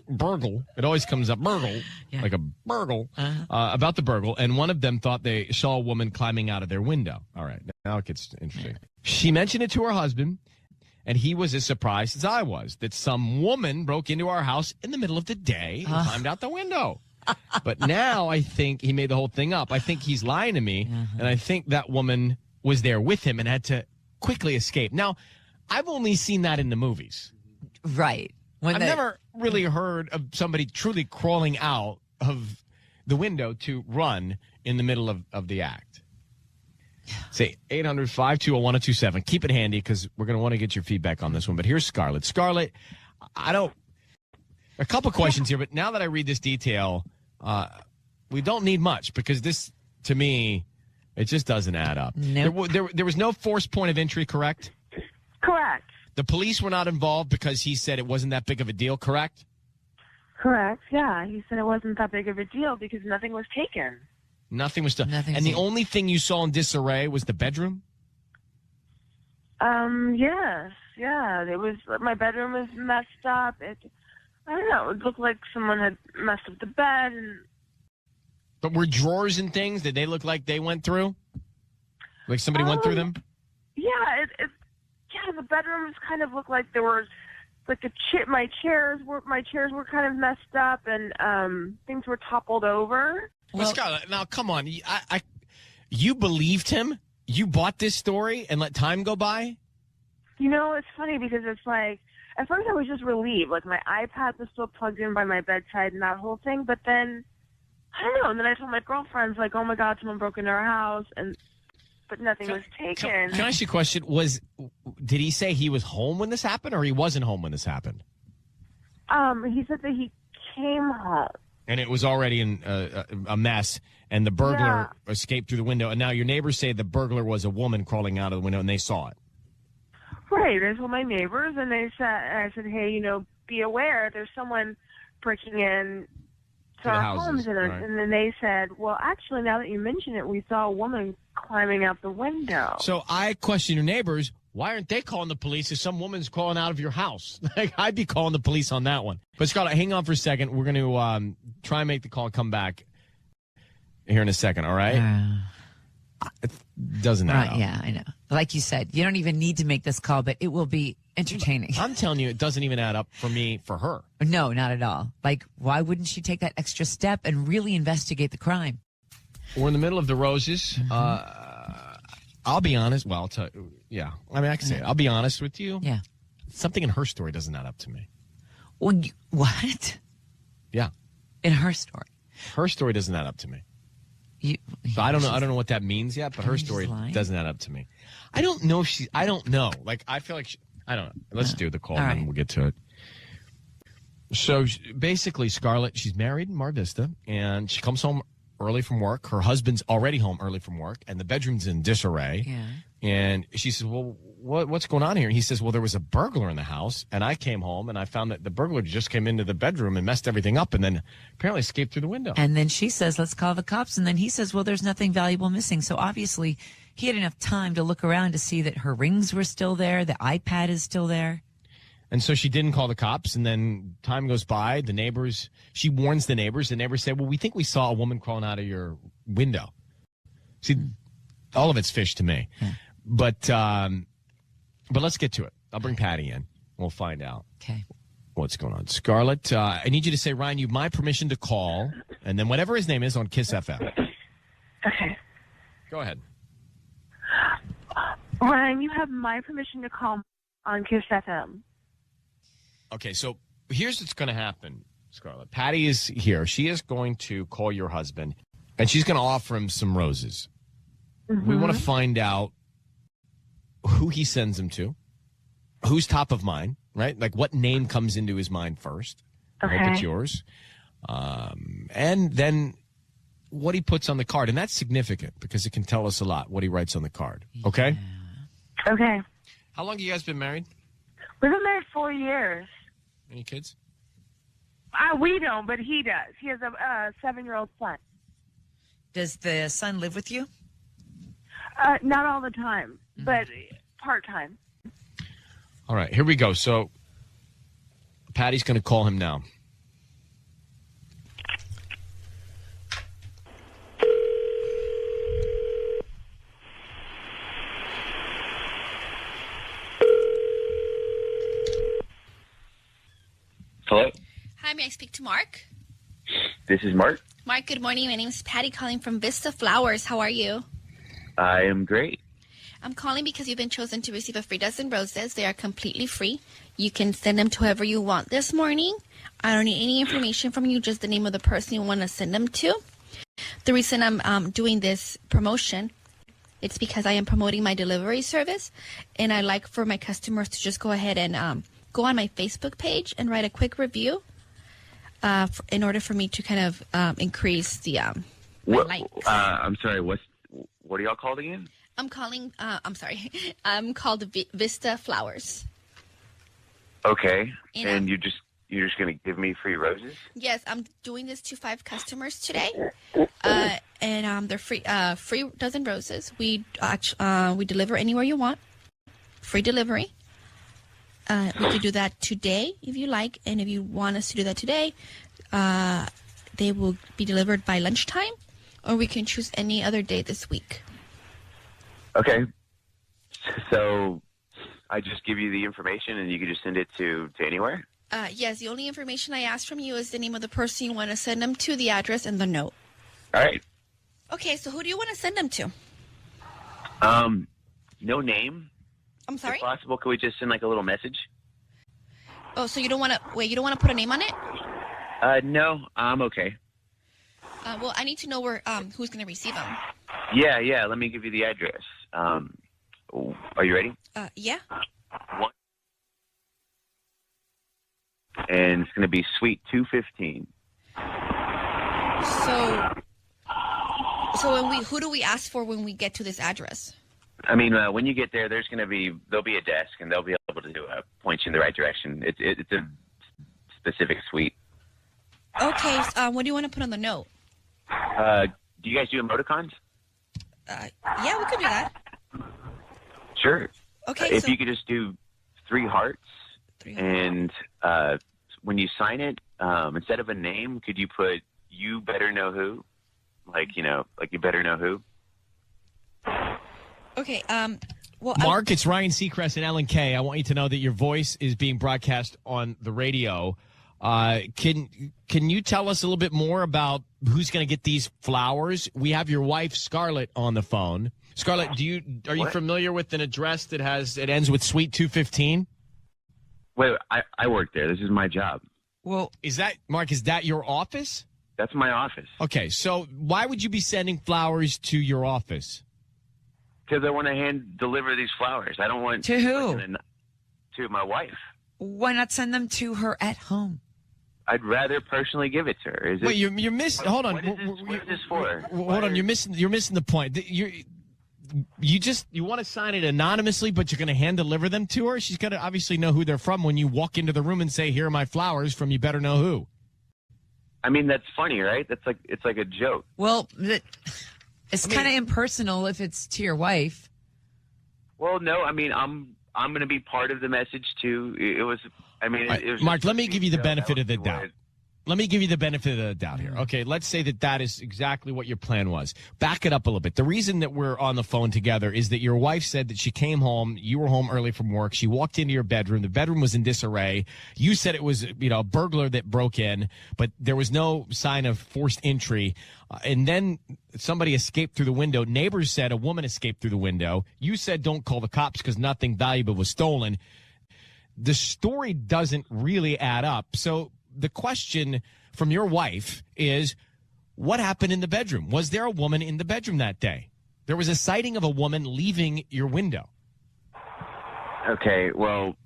Speaker 1: Burgle. It always comes up burgle, like a burgle, about the burgle. And one of them thought they saw a woman climbing out of their window. All right. Now it gets interesting. She mentioned it to her husband, and he was as surprised as I was that some woman broke into our house in the middle of the day and climbed out the window. But now I think he made the whole thing up. I think he's lying to me, and I think that woman was there with him and had to quickly escape. Now, I've only seen that in the movies.
Speaker 3: Right.
Speaker 1: I've never really heard of somebody truly crawling out of the window to run in the middle of the act. Say 800-520-1027. Keep it handy because we're going to want to get your feedback on this one. But here's Scarlet. Scarlet, a couple questions here, but now that I read this detail, we don't need much because this, to me, it just doesn't add up.
Speaker 3: Nope.
Speaker 1: There was no forced point of entry, correct?
Speaker 7: Correct.
Speaker 1: The police were not involved because he said it wasn't that big of a deal, correct?
Speaker 7: Correct, yeah. He said it wasn't that big of a deal because nothing was taken.
Speaker 1: Nothing was done. And the only thing you saw in disarray was the bedroom?
Speaker 7: Yes. Yeah. It was, my bedroom was messed up. I don't know. It looked like someone had messed up the bed.
Speaker 1: But were drawers and things, did they look like they went through? Like somebody went through them?
Speaker 7: Yeah, the bedrooms kind of looked like there was like my chairs were kind of messed up and things were toppled over.
Speaker 1: Well, Scarlett, now come on. You believed him? You bought this story and let time go by?
Speaker 7: You know, it's funny because it's like, at first I was just relieved. Like, my iPad was still plugged in by my bedside and that whole thing. But then, I don't know. And then I told my girlfriends, like, oh, my God, someone broke into our house. But nothing was taken.
Speaker 1: Can I ask you a question? Did he say he was home when this happened or he wasn't home when this happened?
Speaker 7: He said that he came home.
Speaker 1: And it was already in a mess, and the burglar escaped through the window. And now your neighbors say the burglar was a woman crawling out of the window, and they saw it.
Speaker 7: Right. I told my neighbors, and I said, hey, be aware. There's someone breaking in to our homes. And then they said, well, actually, now that you mention it, we saw a woman climbing out the window.
Speaker 1: So I question your neighbors. Why aren't they calling the police if some woman's crawling out of your house? Like, I'd be calling the police on that one. But, Scarlett, hang on for a second. We're going to try and make the call come back here in a second, all right? It doesn't add up.
Speaker 3: Yeah, I know. Like you said, you don't even need to make this call, but it will be entertaining.
Speaker 1: I'm telling you, it doesn't even add up for me, for her.
Speaker 3: No, not at all. Like, why wouldn't she take that extra step and really investigate the crime?
Speaker 1: We're in the middle of the roses. I'll be honest. Well, I'll tell you. Yeah. I mean, I can say it. I'll be honest with you.
Speaker 3: Yeah.
Speaker 1: Something in her story doesn't add up to me.
Speaker 3: Well, what?
Speaker 1: Yeah.
Speaker 3: In her story.
Speaker 1: Her story doesn't add up to me. So I don't know. I don't know what that means yet, but her story doesn't add up to me. I don't know if I don't know. Like, I feel like I don't know. Let's do the call and then we'll get to it. So basically, Scarlett, she's married in Mar Vista, and she comes home early from work. Her husband's already home early from work, and the bedroom's in disarray.
Speaker 3: Yeah.
Speaker 1: And she says, well, what's going on here? And he says, well, there was a burglar in the house, and I came home, and I found that the burglar just came into the bedroom and messed everything up, and then apparently escaped through the window.
Speaker 3: And then she says, let's call the cops. And then he says, well, there's nothing valuable missing. So obviously, he had enough time to look around to see that her rings were still there, the iPad is still there.
Speaker 1: And so she didn't call the cops, and then time goes by. She warns the neighbors. The neighbors say, well, we think we saw a woman crawling out of your window. See, all of it's fish to me.
Speaker 3: Yeah.
Speaker 1: But let's get to it. I'll bring Patty in. We'll find out.
Speaker 3: Okay.
Speaker 1: What's going on. Scarlett, I need you to say, Ryan, you have my permission to call, and then whatever his name is on Kiss FM.
Speaker 7: Okay.
Speaker 1: Go ahead.
Speaker 7: Ryan, you have my permission to call on Kiss FM.
Speaker 1: Okay, so here's what's going to happen, Scarlett. Patty is here. She is going to call your husband, and she's going to offer him some roses. Mm-hmm. We want to find out who he sends them to, who's top of mind, right? Like what name comes into his mind first.
Speaker 2: Okay.
Speaker 1: I hope it's yours. And then what he puts on the card. And that's significant because it can tell us a lot, what he writes on the card. Okay?
Speaker 2: Okay.
Speaker 1: How long have you guys been married?
Speaker 2: We've been married 4 years.
Speaker 1: Any kids?
Speaker 2: We don't, but he does. He has a 7-year-old son.
Speaker 3: Does the son live with you?
Speaker 2: Not all the time, but part-time.
Speaker 1: All right, here we go. So Patty's going to call him now.
Speaker 4: Hello?
Speaker 5: Hi, may I speak to Mark?
Speaker 4: This is Mark.
Speaker 5: Mark, good morning. My name is Patty calling from Vista Flowers. How are you?
Speaker 4: I am great.
Speaker 5: I'm calling because you've been chosen to receive a free dozen roses. They are completely free. You can send them to whoever you want this morning. I don't need any information from you, just the name of the person you want to send them to. The reason I'm doing this promotion, it's because I am promoting my delivery service, and I like for my customers to just go ahead and go on my Facebook page and write a quick review in order for me to kind of increase the my likes.
Speaker 4: I'm sorry, what are y'all called again?
Speaker 5: I'm calling, I'm called Vista Flowers.
Speaker 4: Okay.
Speaker 5: And,
Speaker 4: And you're just going to give me free roses?
Speaker 5: Yes, I'm doing this to 5 customers today. And they're free dozen roses. We deliver anywhere you want. Free delivery. We could do that today if you like. And if you want us to do that today, they will be delivered by lunchtime, or we can choose any other day this week.
Speaker 4: Okay. So I just give you the information and you can just send it to anywhere?
Speaker 5: Yes, the only information I ask from you is the name of the person you want to send them to, the address, and the note.
Speaker 4: All right.
Speaker 5: Okay, so who do you want to send them to?
Speaker 4: No name.
Speaker 5: I'm sorry?
Speaker 4: If possible, could we just send like a little message?
Speaker 5: Oh, so you don't want to put a name on it?
Speaker 4: No, I'm okay.
Speaker 5: Well, I need to know where who's going to receive them.
Speaker 4: Yeah, let me give you the address. Are you ready?
Speaker 5: Yeah.
Speaker 4: And it's going to be Suite 215.
Speaker 5: So who do we ask for when we get to this address?
Speaker 4: I mean, when you get there, there'll be a desk, and they'll be able to point you in the right direction. It's a specific suite.
Speaker 5: Okay. What do you want to put on the note?
Speaker 4: Do you guys do emoticons?
Speaker 5: Yeah, we could do that.
Speaker 4: Sure.
Speaker 5: Okay.
Speaker 4: If you could just do 3 hearts, and when you sign it, instead of a name, could you put "You better know who"? Like you better know who.
Speaker 5: Okay. Well,
Speaker 1: Mark, it's Ryan Seacrest and Ellen Kay. I want you to know that your voice is being broadcast on the radio. Can you tell us a little bit more about who's going to get these flowers? We have your wife Scarlet on the phone. Scarlet, are you familiar with an address that ends with Suite 215?
Speaker 4: Wait, I work there. This is my job.
Speaker 1: Well, is that your office?
Speaker 4: That's my office.
Speaker 1: Okay, so why would you be sending flowers to your office?
Speaker 4: Because I want to hand deliver these flowers. I don't want
Speaker 3: to who?
Speaker 4: To my wife.
Speaker 3: Why not send them to her at home?
Speaker 4: I'd rather personally give it to her.
Speaker 1: Wait, you're missing. Hold on.
Speaker 4: What is this for?
Speaker 1: Hold on. You're missing the point. You want to sign it anonymously, but you're going to hand deliver them to her. She's got to obviously know who they're from when you walk into the room and say, "Here are my flowers from You Better Know Who."
Speaker 4: I mean, that's funny, right? It's like a joke.
Speaker 3: Well, it's kind of impersonal if it's to your wife.
Speaker 4: Well, no. I mean, I'm going to be part of the message too. It was. I mean, it was
Speaker 1: Mark, let me give you the benefit of the doubt. Let me give you the benefit of the doubt here. Okay, let's say that is exactly what your plan was. Back it up a little bit. The reason that we're on the phone together is that your wife said that she came home, you were home early from work, she walked into your bedroom, the bedroom was in disarray. You said it was, a burglar that broke in, but there was no sign of forced entry. And then somebody escaped through the window. Neighbors said a woman escaped through the window. You said don't call the cops because nothing valuable was stolen. The story doesn't really add up. So the question from your wife is, what happened in the bedroom? Was there a woman in the bedroom that day? There was a sighting of a woman leaving your window.
Speaker 4: Okay, well,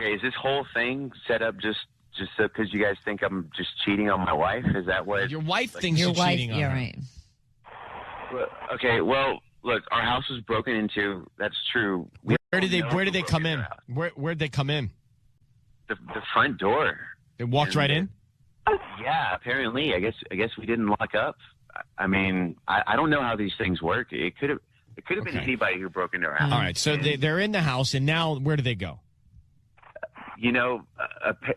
Speaker 4: is this whole thing set up just so because you guys think I'm just cheating on my wife? Is that what?
Speaker 1: Your wife thinks you're cheating on her.
Speaker 3: Right.
Speaker 4: Well, okay, well, look, our house was broken into. That's true.
Speaker 1: Where did they come in? Where'd they come in?
Speaker 4: The front door.
Speaker 1: They walked right in?
Speaker 4: Yeah, apparently. I guess we didn't lock up. I mean, I don't know how these things work. It could have been anybody who broke into our house.
Speaker 1: All right, so they're in the house, and now where do they go?
Speaker 4: You know,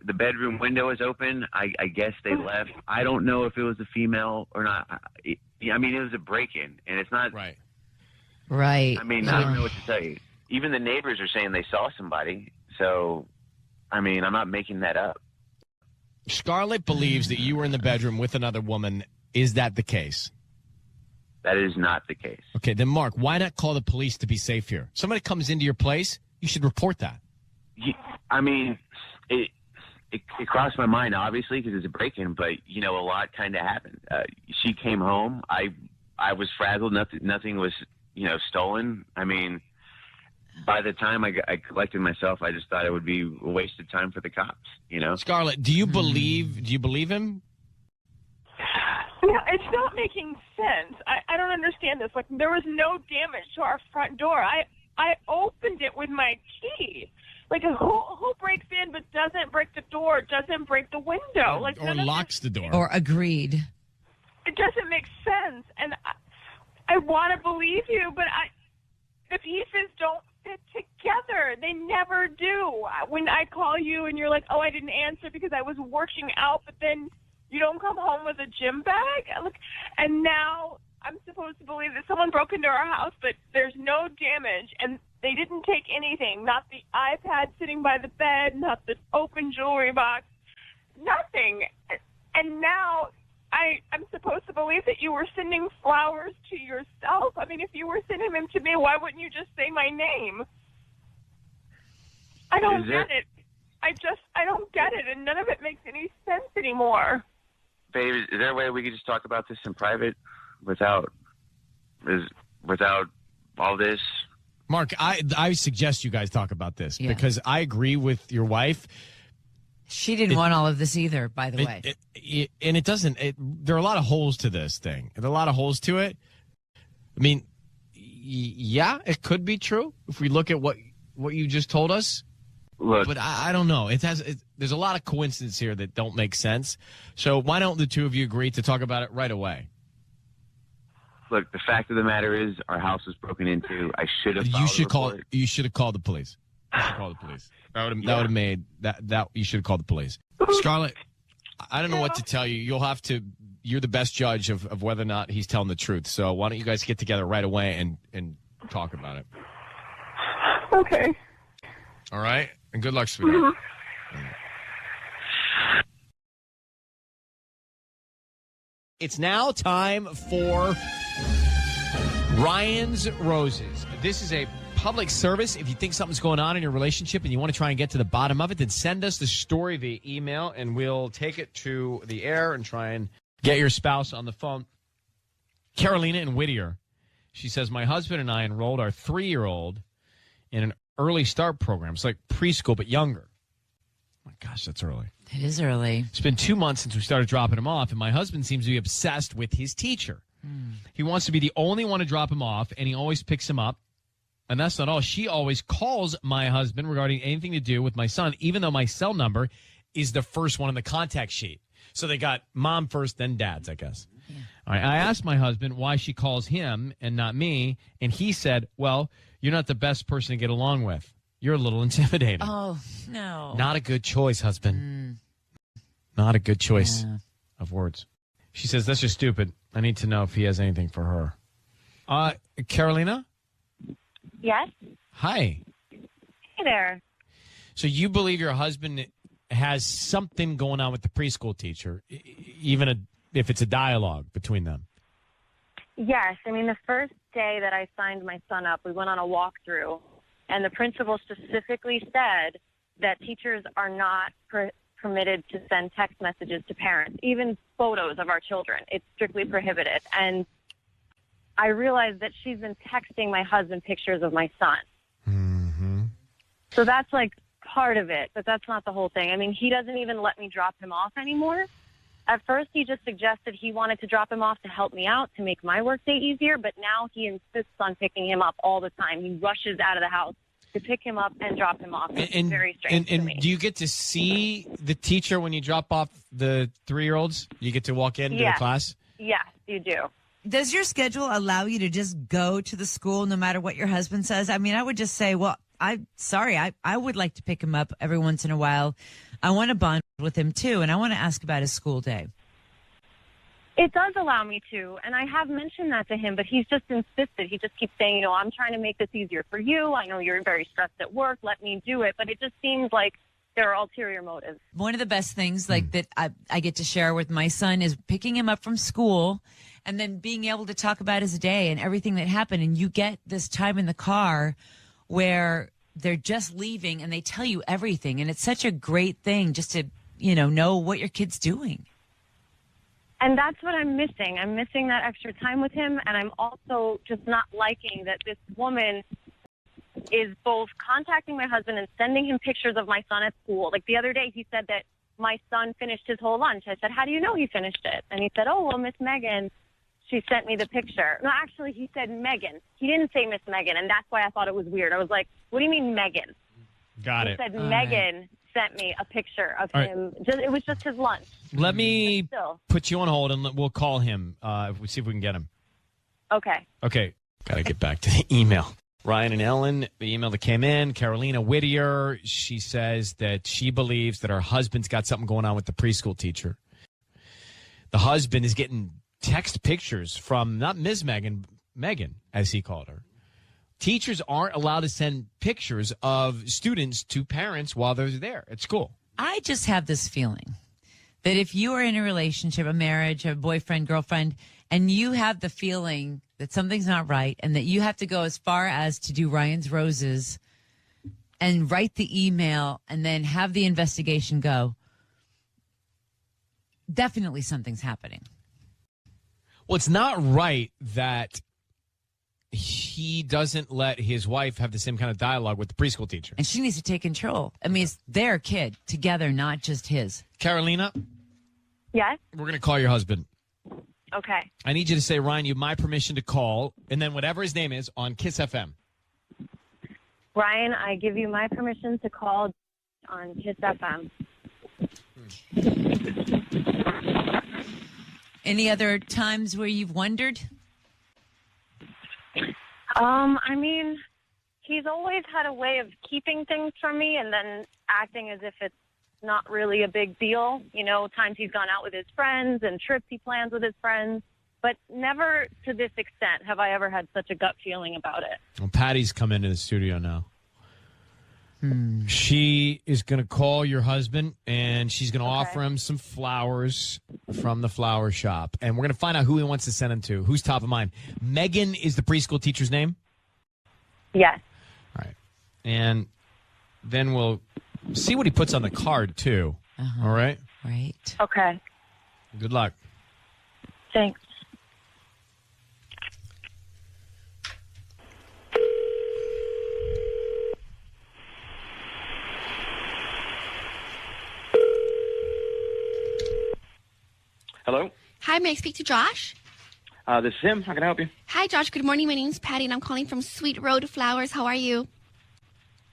Speaker 4: the bedroom window is open. I guess they left. I don't know if it was a female or not. I mean, it was a break-in, and it's not.
Speaker 1: Right.
Speaker 3: Right.
Speaker 4: I mean, I don't know what to tell you. Even the neighbors are saying they saw somebody. So, I mean, I'm not making that up.
Speaker 1: Scarlet believes that you were in the bedroom with another woman. Is that the case?
Speaker 4: That is not the case.
Speaker 1: Okay, then Mark, why not call the police to be safe here? Somebody comes into your place, you should report that.
Speaker 4: I mean, it crossed my mind, obviously, because it's a break-in, but, you know, a lot kind of happened. She came home. I was frazzled. Nothing was, you know, stolen. I mean, by the time I collected myself, I just thought it would be a waste of time for the cops, you know?
Speaker 1: Scarlet, do you believe him?
Speaker 8: No, it's not making sense. I don't understand this. Like, there was no damage to our front door. I opened it with my key. Like, who breaks in but doesn't break the door, doesn't break the window?
Speaker 1: Or locks the door.
Speaker 3: Or agreed.
Speaker 8: It doesn't make sense. And I want to believe you, but the pieces don't fit together. They never do. When I call you and you're like, oh, I didn't answer because I was working out, but then you don't come home with a gym bag? And now I'm supposed to believe that someone broke into our house, but there's no damage, and they didn't take anything. Not the iPad sitting by the bed, not the open jewelry box, nothing. And now I'm supposed to believe that you were sending flowers to yourself? I mean, if you were sending them to me, why wouldn't you just say my name? I don't get it. I don't get it, and none of it makes any sense anymore.
Speaker 4: Babe, is there a way we could just talk about this in private without all this?
Speaker 1: Mark, I suggest you guys talk about this because I agree with your wife.
Speaker 3: She didn't want all of this either, by the way.
Speaker 1: And it doesn't. There are a lot of holes to this thing. There are a lot of holes to it. I mean, yeah, it could be true if we look at what you just told us.
Speaker 4: Look,
Speaker 1: but I don't know. There's a lot of coincidences here that don't make sense. So why don't the two of you agree to talk about it right away?
Speaker 4: Look, the fact of the matter is, our house was broken into. I should have.
Speaker 1: You should call. You should have called the police. You should call the police. That would have made that. You should have called the police. Scarlet, I don't know what to tell you. You'll have to. You're the best judge of whether or not he's telling the truth. So why don't you guys get together right away and talk about it?
Speaker 8: Okay.
Speaker 1: All right. And good luck, sweetheart. It's now time for Ryan's Roses. This is a public service. If you think something's going on in your relationship and you want to try and get to the bottom of it, then send us the story via email, and we'll take it to the air and try and get your spouse on the phone. Carolina in Whittier, she says, my husband and I enrolled our 3-year-old in an early start program. It's like preschool, but younger. Oh my gosh, that's early.
Speaker 3: It is early.
Speaker 1: It's been 2 months since we started dropping him off, and my husband seems to be obsessed with his teacher. He wants to be the only one to drop him off, and he always picks him up. And that's not all. She always calls my husband regarding anything to do with my son, even though my cell number is the first one on the contact sheet. So they got mom first, then dad's, I guess. Yeah. All right, I asked my husband why she calls him and not me, and he said, well, you're not the best person to get along with. You're a little intimidating.
Speaker 3: Oh, no.
Speaker 1: Not a good choice, husband. Not a good choice of words. She says, that's just stupid. I need to know if he has anything for her. Carolina?
Speaker 9: Yes?
Speaker 1: Hi.
Speaker 9: Hey there.
Speaker 1: So you believe your husband has something going on with the preschool teacher, even if it's a dialogue between them?
Speaker 9: Yes. I mean, the first day that I signed my son up, we went on a walkthrough, and the principal specifically said that teachers are not permitted to send text messages to parents, even photos of our children. It's strictly prohibited. And I realized that she's been texting my husband pictures of my son.
Speaker 1: Mm-hmm.
Speaker 9: So that's like part of it, but that's not the whole thing. I mean, he doesn't even let me drop him off anymore. At first, he just suggested he wanted to drop him off to help me out, to make my workday easier, but now he insists on picking him up all the time. He rushes out of the house to pick him up and drop him off. It's very strange to me.
Speaker 1: Do you get to see the teacher when you drop off the 3-year-olds? You get to walk into the class?
Speaker 9: Yes, you do.
Speaker 3: Does your schedule allow you to just go to the school no matter what your husband says? I mean, I would just say, well, I would like to pick him up every once in a while. I want to bond with him too, and I want to ask about his school day.
Speaker 9: It does allow me to, and I have mentioned that to him, but he's just insisted. He just keeps saying, I'm trying to make this easier for you. I know you're very stressed at work. Let me do it. But it just seems like there are ulterior motives.
Speaker 3: One of the best things that I get to share with my son is picking him up from school and then being able to talk about his day and everything that happened. And you get this time in the car where they're just leaving and they tell you everything. And it's such a great thing just to, know what your kid's doing.
Speaker 9: And that's what I'm missing. I'm missing that extra time with him. And I'm also just not liking that this woman is both contacting my husband and sending him pictures of my son at school. Like the other day, he said that my son finished his whole lunch. I said, how do you know he finished it? And he said, oh, well, Miss Megan, she sent me the picture. No, actually, he said Megan. He didn't say Miss Megan, and that's why I thought it was weird. I was like, what do you mean Megan?
Speaker 1: Got it.
Speaker 9: He said Megan sent me a picture of him. It was just his lunch.
Speaker 1: Let me put you on hold, and we'll call him. We'll see if we can get him.
Speaker 9: Okay.
Speaker 1: Okay. Got to get back to the email. Ryan and Ellen, the email that came in, Carolina Whittier, she says that she believes that her husband's got something going on with the preschool teacher. The husband is getting text pictures from not Ms. Megan, as he called her. Teachers aren't allowed to send pictures of students to parents while they're there at school.
Speaker 3: I just have this feeling that if you are in a relationship, a marriage, a boyfriend, girlfriend, and you have the feeling that something's not right and that you have to go as far as to do Ryan's Roses and write the email and then have the investigation go, definitely something's happening.
Speaker 1: Well, it's not right that he doesn't let his wife have the same kind of dialogue with the preschool teacher.
Speaker 3: And she needs to take control. I mean, it's their kid together, not just his.
Speaker 1: Carolina?
Speaker 9: Yes?
Speaker 1: We're going to call your husband.
Speaker 9: Okay.
Speaker 1: I need you to say, Ryan, you have my permission to call, and then whatever his name is, on Kiss FM.
Speaker 9: Ryan, I give you my permission to call on Kiss FM.
Speaker 3: Any other times where you've wondered?
Speaker 9: I mean, he's always had a way of keeping things from me and then acting as if it's not really a big deal. Times he's gone out with his friends and trips he plans with his friends, but never to this extent have I ever had such a gut feeling about it.
Speaker 1: Well, Patty's come into the studio now. She is going to call your husband, and she's going to offer him some flowers from the flower shop. And we're going to find out who he wants to send them to. Who's top of mind? Megan is the preschool teacher's name?
Speaker 9: Yes.
Speaker 1: All right. And then we'll see what he puts on the card, too. All right?
Speaker 3: Right.
Speaker 9: Okay.
Speaker 1: Good luck.
Speaker 9: Thanks.
Speaker 10: Hello?
Speaker 5: Hi, may I speak to Josh?
Speaker 10: This is him. How can I help you?
Speaker 5: Hi, Josh. Good morning. My name's Patty, and I'm calling from Sweet Road Flowers. How are you?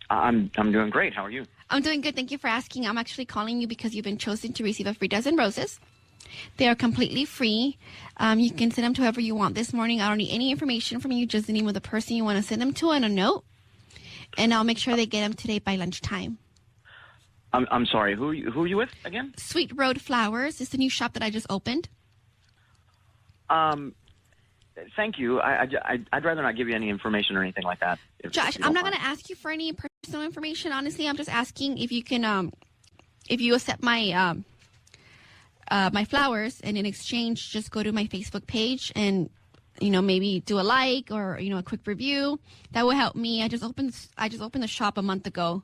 Speaker 10: I'm doing great. How are you?
Speaker 5: I'm doing good. Thank you for asking. I'm actually calling you because you've been chosen to receive a free dozen roses. They are completely free. You can send them to whoever you want this morning. I don't need any information from you, just the name of the person you want to send them to and a note. And I'll make sure they get them today by lunchtime.
Speaker 10: I'm sorry. Who are you with again?
Speaker 5: Sweet Road Flowers. It's the new shop that I just opened.
Speaker 10: Thank you. I'd rather not give you any information or anything like that.
Speaker 5: Josh, I'm not going to ask you for any personal information. Honestly, I'm just asking if you can, if you accept my my flowers, and in exchange, just go to my Facebook page and maybe do a like or a quick review. That will help me. I just opened the shop a month ago,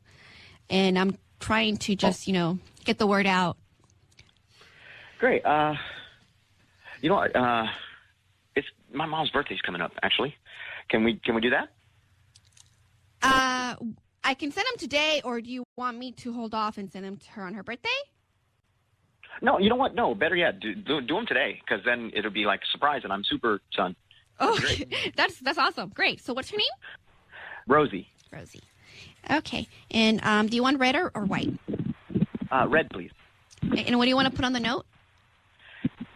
Speaker 5: and I'm trying to just get the word out.
Speaker 10: Great. It's my mom's birthday's coming up. Actually, can we do that?
Speaker 5: I can send them today, or do you want me to hold off and send them to her on her birthday?
Speaker 10: No, you know what? No, better yet, do them today, because then it'll be like a surprise, and I'm super son.
Speaker 5: Oh, that's awesome. Great. So what's her name?
Speaker 10: Rosie.
Speaker 5: Rosie. Okay. And do you want red or white?
Speaker 10: Red, please.
Speaker 5: And what do you want to put on the note?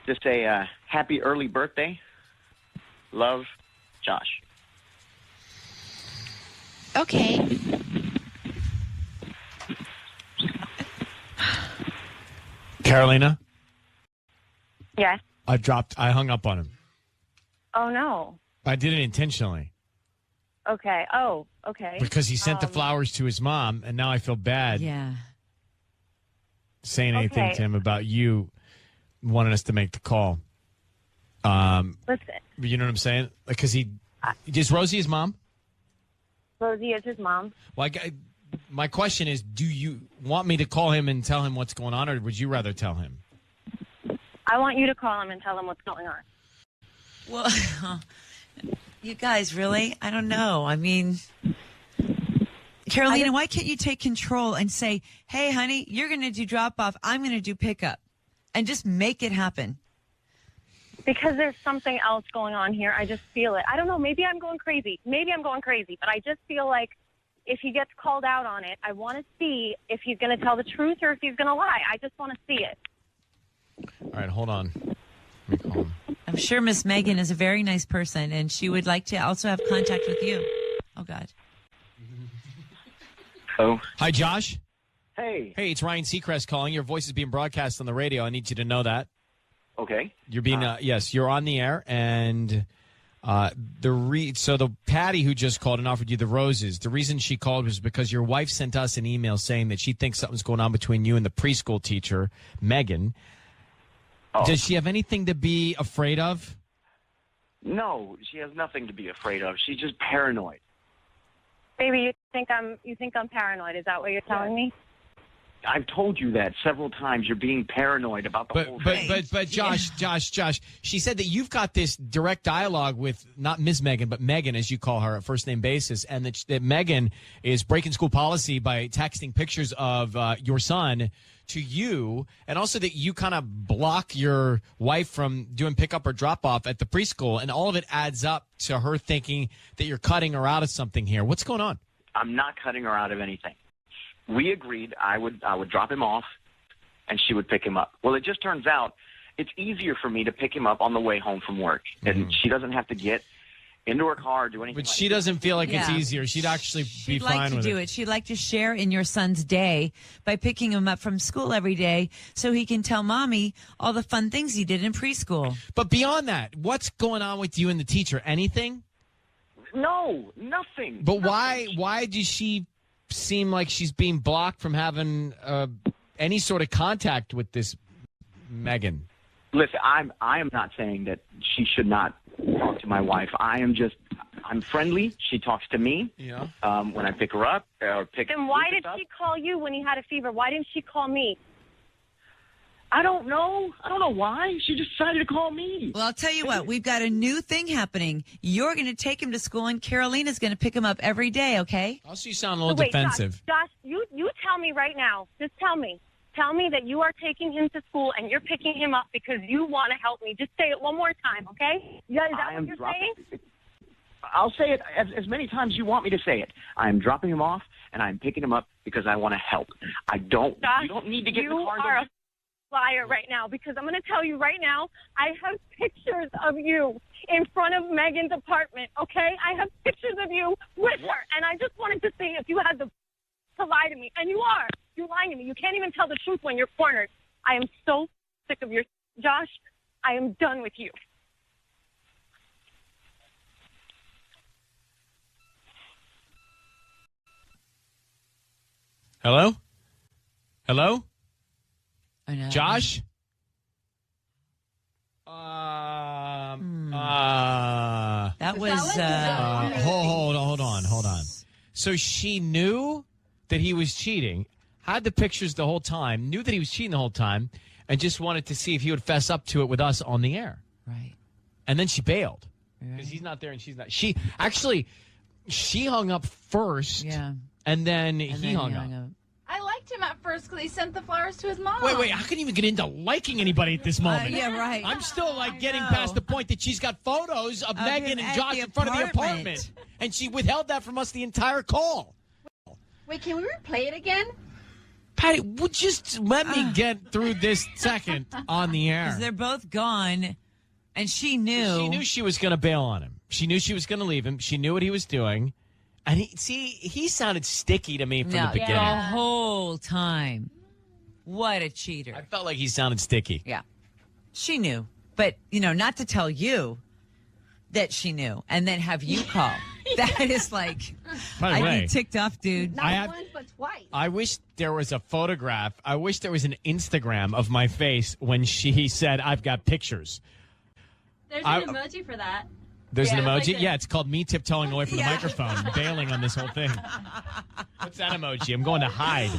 Speaker 10: Just say, happy early birthday. Love, Josh.
Speaker 5: Okay.
Speaker 1: Carolina?
Speaker 9: Yes.
Speaker 1: I hung up on him.
Speaker 9: Oh, no.
Speaker 1: I did it intentionally.
Speaker 9: Okay. Oh, okay.
Speaker 1: Because he sent the flowers to his mom, and now I feel bad saying anything to him about you wanting us to make the call.
Speaker 9: Listen.
Speaker 1: You know what I'm saying? Because is Rosie his mom?
Speaker 9: Rosie is his mom.
Speaker 1: Well, my question is, do you want me to call him and tell him what's going on, or would you rather tell him?
Speaker 9: I want you to call him and tell him what's going on.
Speaker 3: Well, you guys, really? I don't know. I mean, Carolina, why can't you take control and say, hey, honey, you're going to do drop-off. I'm going to do pickup. And just make it happen.
Speaker 9: Because there's something else going on here. I just feel it. I don't know. Maybe I'm going crazy. But I just feel like if he gets called out on it, I want to see if he's going to tell the truth or if he's going to lie. I just want to see it.
Speaker 1: All right, hold on. Let me call him.
Speaker 3: I'm sure Miss Megan is a very nice person, and she would like to also have contact with you. Oh, God.
Speaker 10: Oh.
Speaker 1: Hi, Josh.
Speaker 10: Hey.
Speaker 1: Hey, it's Ryan Seacrest calling. Your voice is being broadcast on the radio. I need you to know that.
Speaker 10: Okay.
Speaker 1: You're being yes, you're on the air, and so the Patty who just called and offered you the roses. The reason she called was because your wife sent us an email saying that she thinks something's going on between you and the preschool teacher, Megan.
Speaker 10: Oh.
Speaker 1: Does she have anything to be afraid of?
Speaker 10: No, she has nothing to be afraid of. She's just paranoid.
Speaker 9: Baby, you think I'm paranoid? Is that what you're telling me?
Speaker 10: I've told you that several times. You're being paranoid about the whole thing.
Speaker 1: But Josh, she said that you've got this direct dialogue with not Ms. Megan, but Megan, as you call her, at first name basis, and that Megan is breaking school policy by texting pictures of your son to you, and also that you kind of block your wife from doing pickup or drop off at the preschool, and all of it adds up to her thinking that you're cutting her out of something here. What's going on?
Speaker 10: I'm not cutting her out of anything. We agreed I would drop him off, and she would pick him up. Well, it just turns out it's easier for me to pick him up on the way home from work, and she doesn't have to get into her car or do anything.
Speaker 1: But she doesn't feel like it's easier. She'd actually be fine with it.
Speaker 3: She'd like to share in your son's day by picking him up from school every day so he can tell mommy all the fun things he did in preschool.
Speaker 1: But beyond that, what's going on with you and the teacher? Anything?
Speaker 10: No, nothing.
Speaker 1: But why does she seem like she's being blocked from having any sort of contact with this Megan?
Speaker 10: Listen, I am not saying that she should not talk to my wife. I'm friendly. She talks to me.
Speaker 1: Yeah.
Speaker 10: When I pick her up or pick.
Speaker 9: Then why did she call you when he had a fever? Why didn't she call me?
Speaker 10: I don't know. I don't know why. She just decided to call me.
Speaker 3: Well, I'll tell you what. We've got a new thing happening. You're going to take him to school, and Carolina's going to pick him up every day, okay?
Speaker 1: Also, you sound a little defensive.
Speaker 9: Josh, you tell me right now. Just tell me. Tell me that you are taking him to school and you're picking him up because you want to help me. Just say it one more time, okay? Is that what you're saying?
Speaker 10: I'll say it as many times you want me to say it. I am dropping him off, and I'm picking him up because I want to help. You don't need to get in the car.
Speaker 9: You are a liar right now, because I'm going to tell you right now, I have pictures of you in front of Megan's apartment, okay? I have pictures of you with her, and I just wanted to see if you had the to lie to me. And you are. You're lying to me. You can't even tell the truth when you're cornered. I am so sick of your... Josh, I am done with you.
Speaker 1: Hello? Hello?
Speaker 3: I know.
Speaker 1: Josh?
Speaker 3: That was...
Speaker 1: Hold on. So she knew that he was cheating, had the pictures the whole time, knew that he was cheating the whole time, and just wanted to see if he would fess up to it with us on the air.
Speaker 3: Right.
Speaker 1: And then she bailed because he's not there and she's not. She hung up first.
Speaker 3: Yeah.
Speaker 1: And then he
Speaker 3: And
Speaker 1: hung up.
Speaker 11: I liked him at first because he sent the flowers to his mom.
Speaker 1: Wait, I couldn't even get into liking anybody at this moment.
Speaker 3: Yeah, right.
Speaker 1: I'm still getting past the point that she's got photos of Megan and Josh in front of the apartment. And she withheld that from us the entire call.
Speaker 11: Wait, can we replay it again?
Speaker 1: Patty, would just let me get through this second on the air.
Speaker 3: Because they're both gone, and she knew.
Speaker 1: She knew she was going to bail on him. She knew she was going to leave him. She knew what he was doing. And he sounded sticky to me from the beginning.
Speaker 3: The whole time. What a cheater.
Speaker 1: I felt like he sounded sticky.
Speaker 3: Yeah. She knew. But, not to tell you that she knew and then have you call. That is like,
Speaker 1: By the way,
Speaker 3: I'd be ticked off, dude.
Speaker 11: Not once, but twice.
Speaker 1: I wish there was a photograph. I wish there was an Instagram of my face when she said, I've got pictures.
Speaker 11: There's an emoji for that.
Speaker 1: There's an emoji?
Speaker 11: Like
Speaker 1: yeah, it's called me tiptoeing away from the microphone, bailing on this whole thing. What's that emoji? I'm going to hide.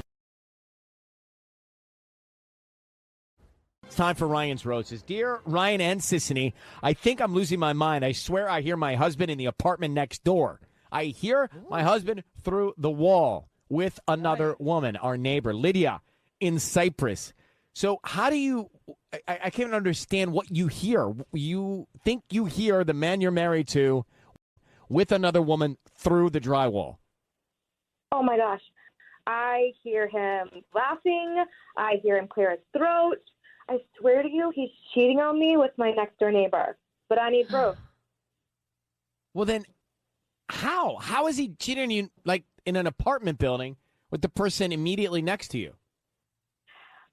Speaker 1: It's time for Ryan's Roses. Dear Ryan and Sissany, I think I'm losing my mind. I swear I hear my husband in the apartment next door. I hear my husband through the wall with another woman, our neighbor, Lydia, in Cyprus. So how do you... I can't understand what you hear. You think you hear the man you're married to with another woman through the drywall.
Speaker 12: Oh, my gosh. I hear him laughing. I hear him clear his throat. I swear to you, he's cheating on me with my next-door neighbor. But I need proof.
Speaker 1: Well, then, how? How is he cheating on you, like, in an apartment building with the person immediately next to you?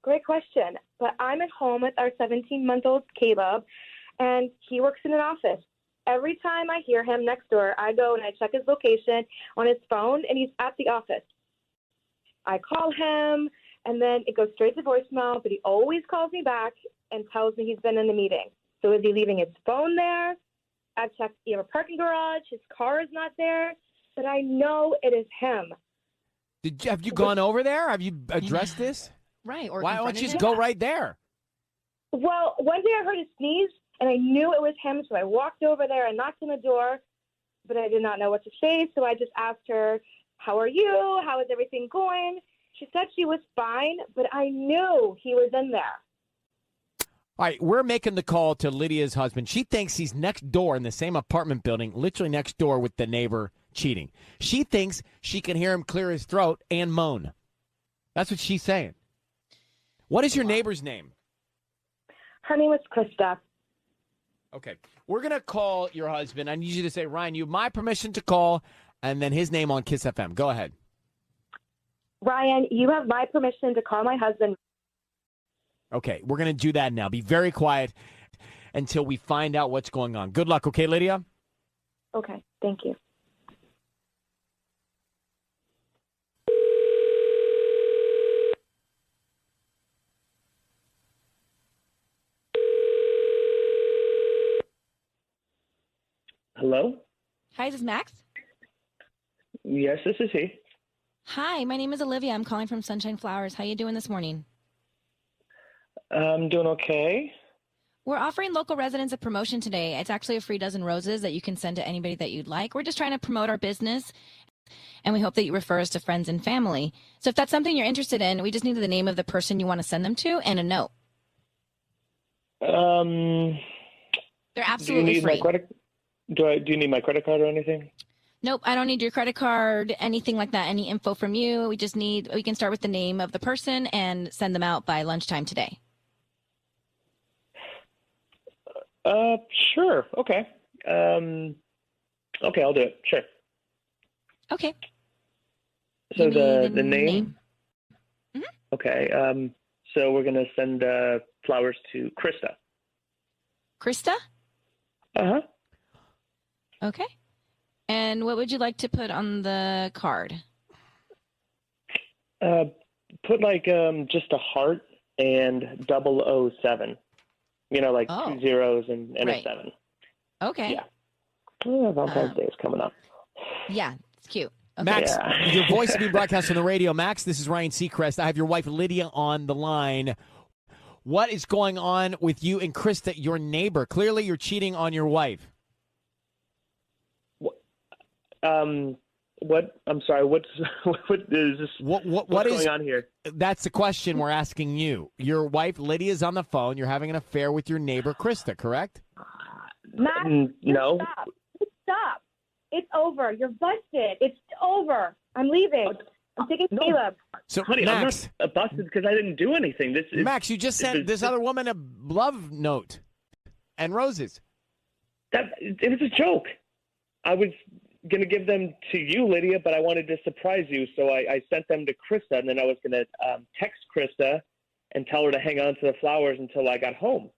Speaker 12: Great question. But I'm at home with our 17-month-old Caleb, and he works in an office. Every time I hear him next door, I go and I check his location on his phone, and he's at the office. I call him, and then it goes straight to voicemail, but he always calls me back and tells me he's been in the meeting. So is he leaving his phone there? I've checked the parking garage. His car is not there, but I know it is him.
Speaker 1: Have you gone over there? Have you addressed this?
Speaker 11: Right. Or
Speaker 1: why don't you just go right there?
Speaker 12: Well, one day I heard a sneeze, and I knew it was him, so I walked over there and knocked on the door, but I did not know what to say, so I just asked her, how are you? How is everything going? She said she was fine, but I knew he was in there.
Speaker 1: All right, we're making the call to Lydia's husband. She thinks he's next door in the same apartment building, literally next door with the neighbor cheating. She thinks she can hear him clear his throat and moan. That's what she's saying. What is your neighbor's name?
Speaker 12: Her name is Krista.
Speaker 1: Okay. We're going to call your husband. I need you to say, Ryan, you have my permission to call, and then his name on Kiss FM. Go ahead.
Speaker 12: Ryan, you have my permission to call my husband.
Speaker 1: Okay, we're going to do that now. Be very quiet until we find out what's going on. Good luck, okay, Lydia?
Speaker 12: Okay, thank you.
Speaker 13: Hello?
Speaker 14: Hi, this is Max?
Speaker 13: Yes, this is he.
Speaker 14: Hi, my name is Olivia. I'm calling from Sunshine Flowers. How you doing this morning?
Speaker 13: I'm doing okay.
Speaker 14: We're offering local residents a promotion today. It's actually a free dozen roses that you can send to anybody that you'd like. We're just trying to promote our business, and we hope that you refer us to friends and family. So if that's something you're interested in, we just need the name of the person you want to send them to and a note. They're absolutely free.
Speaker 13: Do you need my credit card or anything?
Speaker 14: Nope, I don't need your credit card, anything like that, any info from you. We can start with the name of the person and send them out by lunchtime today.
Speaker 13: Sure. Okay. Okay, I'll do it. Sure.
Speaker 14: Okay.
Speaker 13: So
Speaker 14: Give me
Speaker 13: the name?
Speaker 14: Mm-hmm.
Speaker 13: Okay. So we're going to send flowers to Krista.
Speaker 14: Krista?
Speaker 13: Uh-huh.
Speaker 14: Okay. And what would you like to put on the card?
Speaker 13: Put like just a heart and 007. You know, like 2 zeros and
Speaker 14: right.
Speaker 13: a 7.
Speaker 14: Okay.
Speaker 13: Yeah. Valentine's Day is coming up.
Speaker 14: Yeah, it's cute. Okay.
Speaker 1: Max,
Speaker 13: Yeah.
Speaker 1: your voice is being broadcast on the radio. Max, this is Ryan Seacrest. I have your wife, Lydia, on the line. What is going on with you and Krista, your neighbor? Clearly, you're cheating on your wife.
Speaker 13: What? I'm sorry. What is this?
Speaker 1: What's
Speaker 13: going on here?
Speaker 1: That's the question we're asking you. Your wife Lydia's on the phone. You're having an affair with your neighbor Krista, correct?
Speaker 12: Max,
Speaker 13: no.
Speaker 12: Stop. It's over. You're busted. It's over. I'm leaving. I'm taking Caleb.
Speaker 1: So,
Speaker 13: honey,
Speaker 1: Max,
Speaker 13: I'm not busted because I didn't do anything.
Speaker 1: Max, you just sent this other woman a love note and roses.
Speaker 13: It was a joke. I was going to give them to you, Lydia, but I wanted to surprise you, so I sent them to Krista, and then I was going to text Krista and tell her to hang on to the flowers until I got home.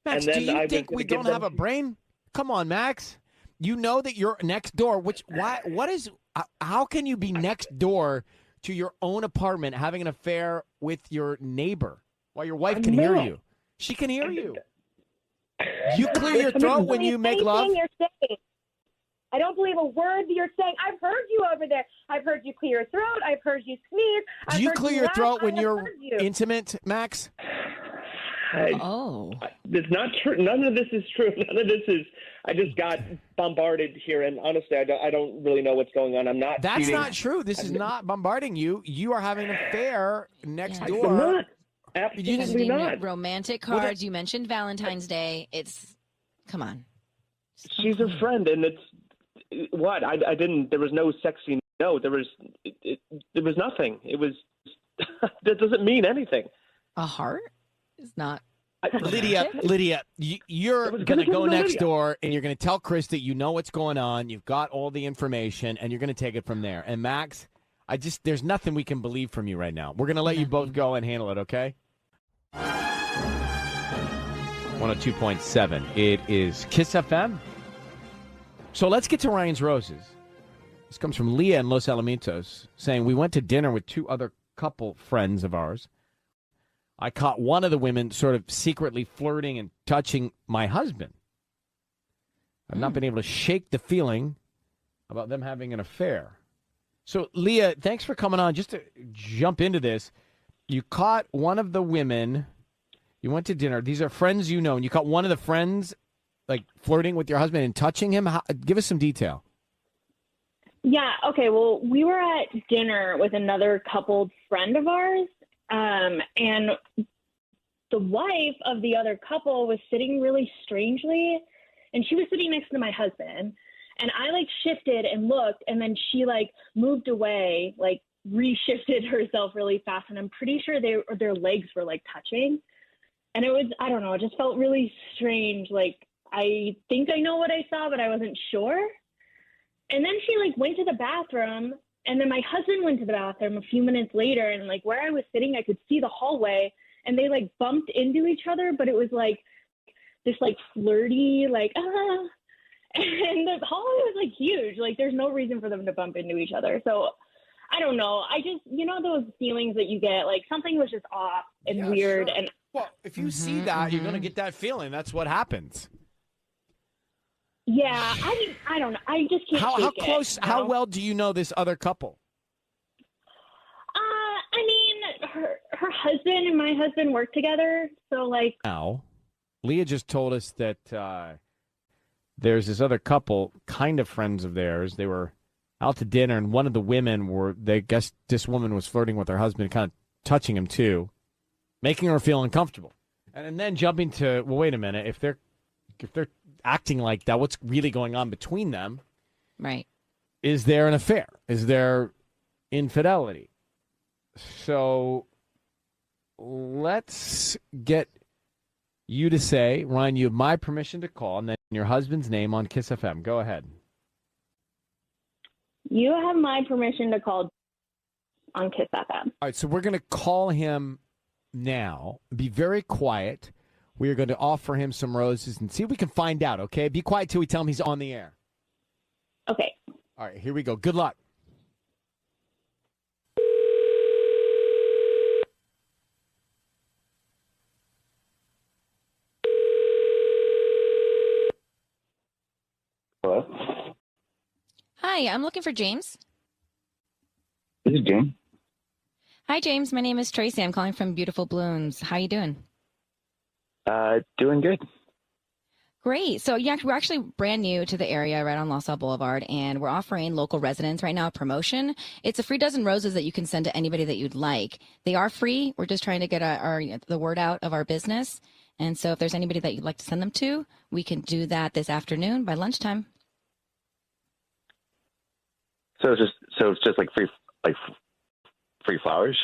Speaker 1: Max,
Speaker 13: and then
Speaker 1: do you think we don't have a brain? Come on, Max. You know that you're next door. How can you be next door to your own apartment having an affair with your neighbor while your wife can hear you? She can hear you. You clear your throat when you make love?
Speaker 12: I don't believe a word that you're saying. I've heard you over there. I've heard you clear your throat. I've heard you sneeze.
Speaker 1: Do you clear your throat when you're intimate, Max?
Speaker 13: It's not true. None of this is true. None of this is. I just got bombarded here, and honestly, I don't really know what's going on. I'm not.
Speaker 1: That's
Speaker 13: cheating.
Speaker 1: not true. This is not bombarding you. You are having an affair next door.
Speaker 13: I'm not. Absolutely not.
Speaker 14: Romantic cards. You mentioned Valentine's Day. Come on.
Speaker 13: She's a friend, and it's what I didn't. There was no sexy note. There was nothing. It was. That doesn't mean anything.
Speaker 14: A heart is not.
Speaker 1: Lydia, you're going to go next door and you're going to tell Chris that you know what's going on. You've got all the information and you're going to take it from there. And Max, there's nothing we can believe from you right now. We're going to let you both go and handle it, okay? 102.7. It is Kiss FM. So let's get to Ryan's Roses. This comes from Leah in Los Alamitos saying, we went to dinner with two other couple friends of ours. I caught one of the women sort of secretly flirting and touching my husband. I've not been able to shake the feeling about them having an affair. So, Leah, thanks for coming on. Just to jump into this, you caught one of the women. You went to dinner. These are friends you know, and you caught one of the friends, like, flirting with your husband and touching him. Give us some detail.
Speaker 6: Yeah, okay, well, we were at dinner with another coupled friend of ours. And the wife of the other couple was sitting really strangely, and she was sitting next to my husband. And I shifted and looked, and then she moved away, reshifted herself really fast. And I'm pretty sure their legs were touching. And it was, I don't know, it just felt really strange. I think I know what I saw, but I wasn't sure. And then she went to the bathroom. And then my husband went to the bathroom a few minutes later, and where I was sitting, I could see the hallway, and they bumped into each other, but it was this flirty, and the hallway was huge. There's no reason for them to bump into each other. So I don't know. I just, those feelings that you get, something was just off and weird.
Speaker 1: Sure. And well, if you see that, you're going to get that feeling. That's what happens.
Speaker 6: Yeah, I don't know. I just can't.
Speaker 1: How close? How well do you know this other couple?
Speaker 6: Her husband and my husband work together, so
Speaker 1: Now, Leah just told us that there's this other couple, kind of friends of theirs. They were out to dinner, and one of the women they guess this woman was flirting with her husband, kind of touching him too, making her feel uncomfortable, and then jumping to, well, wait a minute, if they're acting like that, what's really going on between them?
Speaker 14: Right.
Speaker 1: Is there an affair? Is there infidelity? So let's get you to say, Ryan, you have my permission to call, and then your husband's name on Kiss FM. Go ahead.
Speaker 6: You have my permission to call on Kiss FM.
Speaker 1: All right, so we're going to call him now. Be very quiet. We are going to offer him some roses and see if we can find out, okay? Be quiet till we tell him he's on the air.
Speaker 6: Okay.
Speaker 1: All right, here we go. Good luck.
Speaker 15: Hello?
Speaker 14: Hi, I'm looking for James.
Speaker 15: This is James.
Speaker 14: Hi, James. My name is Tracy. I'm calling from Beautiful Blooms. How you doing?
Speaker 15: Doing good.
Speaker 14: Great. So we're actually brand new to the area right on La Salle Boulevard, and we're offering local residents right now a promotion. It's a free dozen roses that you can send to anybody that you'd like. They are free. We're just trying to get the word out of our business. And so if there's anybody that you'd like to send them to, we can do that this afternoon by lunchtime.
Speaker 15: So it's just like free flowers.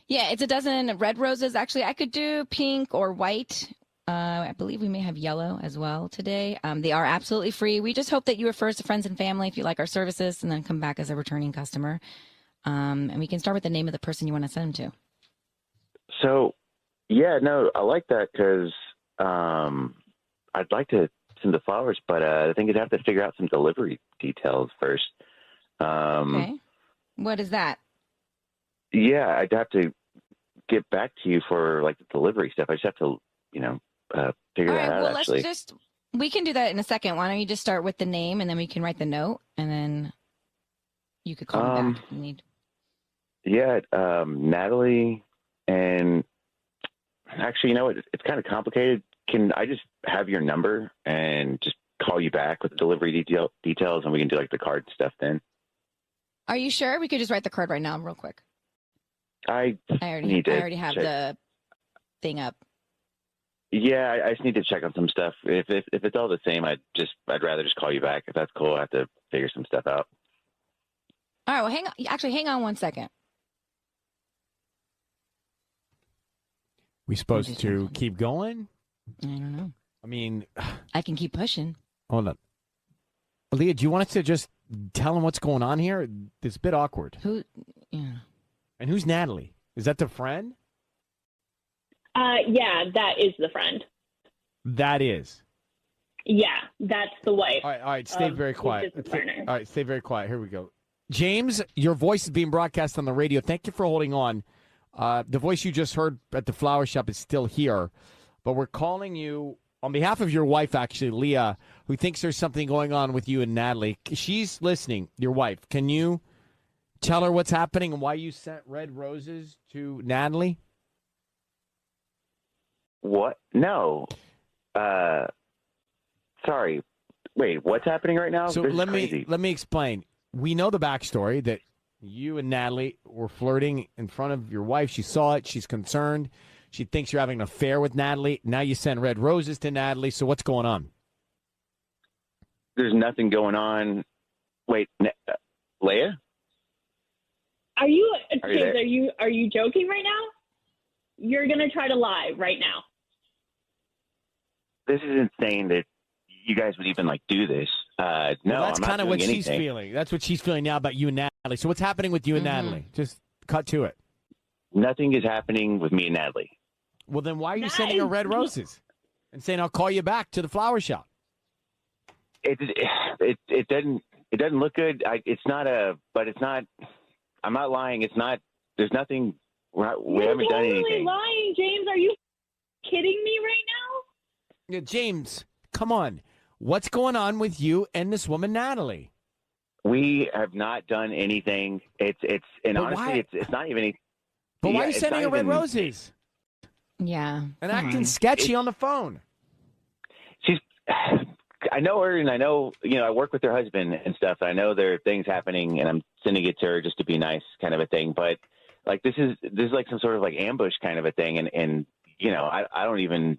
Speaker 14: Yeah, it's a dozen red roses. Actually, I could do pink or white. I believe we may have yellow as well today. They are absolutely free. We just hope that you refer us to friends and family if you like our services, and then come back as a returning customer. And we can start with the name of the person you want to send them to.
Speaker 15: So, yeah, no, I like that because I'd like to send the flowers, but I think I'd have to figure out some delivery details first.
Speaker 14: Okay. What is that?
Speaker 15: Yeah, I'd have to get back to you for like the delivery stuff. I just have to, figure that out.
Speaker 14: Well,
Speaker 15: actually,
Speaker 14: we can do that in a second. Why don't you just start with the name, and then we can write the note, and then you could call me back if you need.
Speaker 15: Yeah, Natalie, and actually, it's kind of complicated. Can I just have your number and just call you back with the delivery details, and we can do like the card stuff then?
Speaker 14: Are you sure? We could just write the card right now, real quick.
Speaker 15: I
Speaker 14: already have
Speaker 15: check.
Speaker 14: the thing up.
Speaker 15: Yeah, I just need to check on some stuff. If it's all the same, I'd rather just call you back. If that's cool, I have to figure some stuff out.
Speaker 14: All right. Well, hang on 1 second.
Speaker 1: We supposed to keep going?
Speaker 14: I don't know.
Speaker 1: I mean,
Speaker 14: I can keep pushing.
Speaker 1: Hold on. Leah, do you want us to just tell him what's going on here? It's a bit awkward.
Speaker 14: Yeah.
Speaker 1: And who's Natalie? Is that the friend?
Speaker 16: Yeah, that is the friend.
Speaker 1: That is.
Speaker 16: Yeah, that's the wife.
Speaker 1: All right, stay very quiet.
Speaker 16: Business partner.
Speaker 1: All right, stay very quiet. Here we go. James, your voice is being broadcast on the radio. Thank you for holding on. The voice you just heard at the flower shop is still here, but we're calling you on behalf of your wife, actually, Leah, who thinks there's something going on with you and Natalie. She's listening, your wife. Can you tell her what's happening and why you sent red roses to Natalie?
Speaker 15: What? No. Sorry. Wait, what's happening right now?
Speaker 1: So
Speaker 15: This is
Speaker 1: let
Speaker 15: crazy.
Speaker 1: me explain. We know the backstory that you and Natalie were flirting in front of your wife. She saw it. She's concerned. She thinks you're having an affair with Natalie. Now you send red roses to Natalie. So what's going on?
Speaker 15: There's nothing going on. Wait, Leah?
Speaker 16: Are you
Speaker 15: Are you there?
Speaker 16: are you joking right now? You're gonna try to lie right now.
Speaker 15: This is insane that you guys would even do this. No,
Speaker 1: Well, that's
Speaker 15: I'm not
Speaker 1: kind of
Speaker 15: doing
Speaker 1: what
Speaker 15: anything.
Speaker 1: she's feeling. That's what she's feeling now about you and Natalie. So what's happening with you and Natalie? Just cut to it.
Speaker 15: Nothing is happening with me and Natalie.
Speaker 1: Well, then why are you sending her red roses and saying I'll call you back to the flower shop?
Speaker 15: It doesn't look good. I'm not lying. It's not. There's nothing. We haven't done
Speaker 16: You're
Speaker 15: anything.
Speaker 16: lying, James. Are you kidding me right now?
Speaker 1: Yeah, James, come on. What's going on with you and this woman, Natalie?
Speaker 15: We have not done anything. It's honestly, it's not even.
Speaker 1: But why are you
Speaker 15: it's
Speaker 1: sending her
Speaker 15: not
Speaker 1: red
Speaker 15: even-
Speaker 1: roses?
Speaker 14: Yeah.
Speaker 1: And acting sketchy on the phone.
Speaker 15: I know her, and I know, I work with her husband and stuff. I know there are things happening, and I'm sending it to her just to be nice, kind of a thing. But this is like some sort of ambush kind of a thing, and I don't even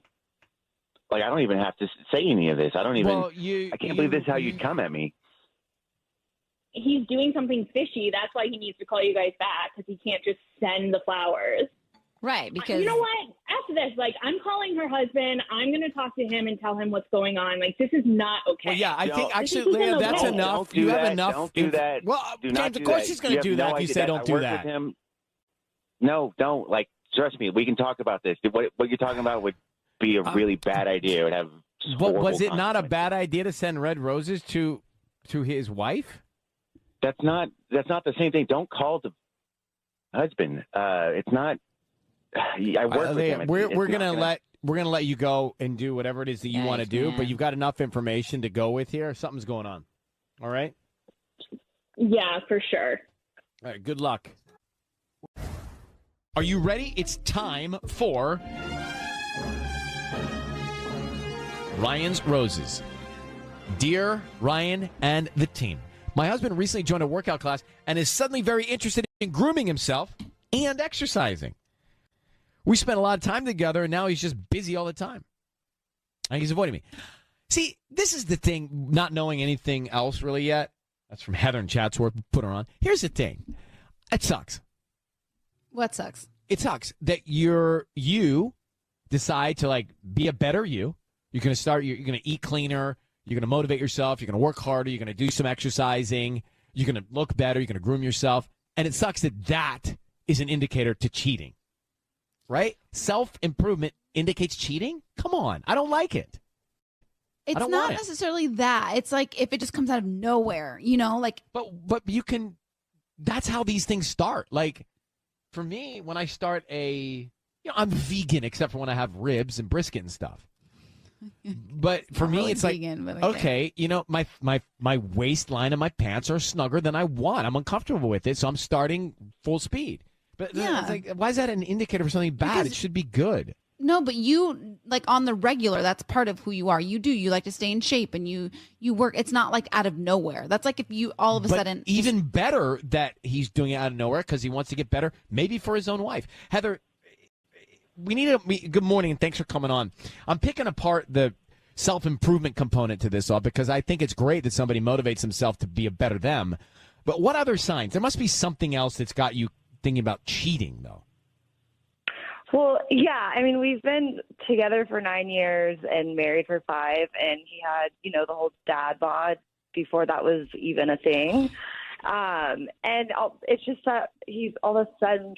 Speaker 15: have to say any of this. I don't even.
Speaker 1: Well,
Speaker 15: I can't believe this is how you'd come at me.
Speaker 16: He's doing something fishy. That's why he needs to call you guys back, because he can't just send the flowers.
Speaker 14: Right, because
Speaker 16: you know what? After this, I'm calling her husband. I'm going to talk to him and tell him what's going on. This is not okay.
Speaker 1: Well, yeah, I think
Speaker 16: This
Speaker 1: actually,
Speaker 16: isn't
Speaker 1: Leah, that's
Speaker 16: okay.
Speaker 1: enough.
Speaker 15: Don't do
Speaker 1: You have
Speaker 15: that.
Speaker 1: enough.
Speaker 15: Don't do that.
Speaker 1: Well,
Speaker 15: Do
Speaker 1: James,
Speaker 15: not
Speaker 1: of
Speaker 15: do
Speaker 1: course
Speaker 15: that.
Speaker 1: she's going to
Speaker 15: You
Speaker 1: do
Speaker 15: have
Speaker 1: that
Speaker 15: no
Speaker 1: if you
Speaker 15: idea
Speaker 1: say
Speaker 15: that.
Speaker 1: don't
Speaker 15: I
Speaker 1: do
Speaker 15: work
Speaker 1: that.
Speaker 15: with him. No, don't. Trust me. We can talk about this. What you're talking about would be a really bad idea. It would have.
Speaker 1: But was
Speaker 15: horrible
Speaker 1: it not a
Speaker 15: consequences.
Speaker 1: bad idea to send red roses to his wife?
Speaker 15: That's not the same thing. Don't call the husband. It's not. I work with
Speaker 1: Leah,
Speaker 15: him.
Speaker 1: we're gonna let you go and do whatever it is that you want to do, but you've got enough information to go with here. Something's going on. All right.
Speaker 16: Yeah, for sure.
Speaker 1: All right. Good luck. Are you ready? It's time for Ryan's Roses. Dear Ryan and the team, my husband recently joined a workout class and is suddenly very interested in grooming himself and exercising. We spent a lot of time together, and now he's just busy all the time. And he's avoiding me. See, this is the thing, not knowing anything else really yet. That's from Heather in Chatsworth. Put her on. Here's the thing. It sucks.
Speaker 17: What sucks?
Speaker 1: It sucks that you decide to, like, be a better you. You're going to eat cleaner. You're going to motivate yourself. You're going to work harder. You're going to do some exercising. You're going to look better. You're going to groom yourself. And it sucks that that is an indicator to cheating, right? Self-improvement indicates cheating? Come on. I don't like it.
Speaker 17: It's not necessarily that. It's like if it just comes out of nowhere, like.
Speaker 1: But you can. That's how these things start. Like, for me, when I start I'm vegan except for when I have ribs and brisket and stuff. But for me,
Speaker 17: really
Speaker 1: it's
Speaker 17: vegan,
Speaker 1: like,
Speaker 17: but okay.
Speaker 1: My waistline and my pants are snugger than I want. I'm uncomfortable with it, so I'm starting full speed. But it's like, why is that an indicator for something bad? It should be good.
Speaker 17: No, but you, like, on the regular, that's part of who you are. You like to stay in shape, and you work. It's not like out of nowhere. That's like if you all of a sudden.
Speaker 1: Even better that he's doing it out of nowhere because he wants to get better, maybe for his own wife. Heather, good morning, and thanks for coming on. I'm picking apart the self-improvement component to this all because I think it's great that somebody motivates himself to be a better them. But what other signs? There must be something else that's got you thinking about cheating, though.
Speaker 18: Well, yeah. I mean, we've been together for 9 years and married for 5, and he had, the whole dad bod before that was even a thing. It's just that he's all of a sudden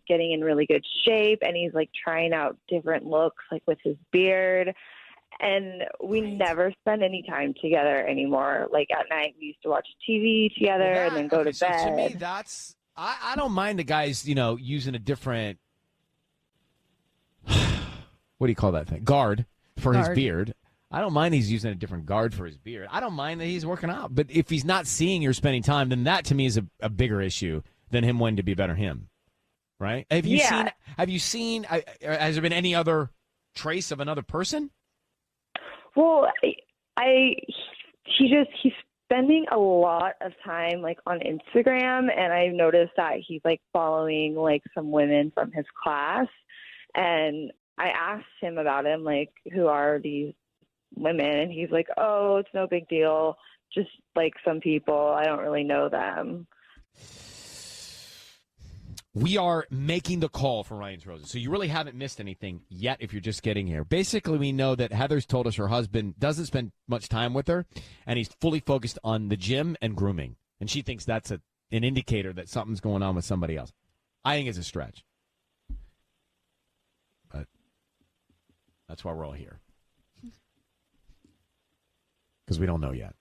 Speaker 18: getting in really good shape, and he's like trying out different looks, like with his beard. And we never spend any time together anymore. Like at night, we used to watch TV together and then go to bed.
Speaker 1: So to me, I don't mind the guys, using a different, what do you call that thing? Guard for his beard. I don't mind he's using a different guard for his beard. I don't mind that he's working out. But if he's not seeing you or spending time, then that to me is a bigger issue than him wanting to be better him. Right? Have you seen, has there been any other trace of another person?
Speaker 18: Well, he's spending a lot of time like on Instagram, and I've noticed that he's like following like some women from his class. And I asked him about him, like, who are these women? And he's like, oh, it's no big deal. Just like some people. I don't really know them.
Speaker 1: We are making the call for Ryan's Roses. So you really haven't missed anything yet if you're just getting here. Basically, we know that Heather's told us her husband doesn't spend much time with her, and he's fully focused on the gym and grooming. And she thinks that's an indicator that something's going on with somebody else. I think it's a stretch. That's why we're all here. Because we don't know yet.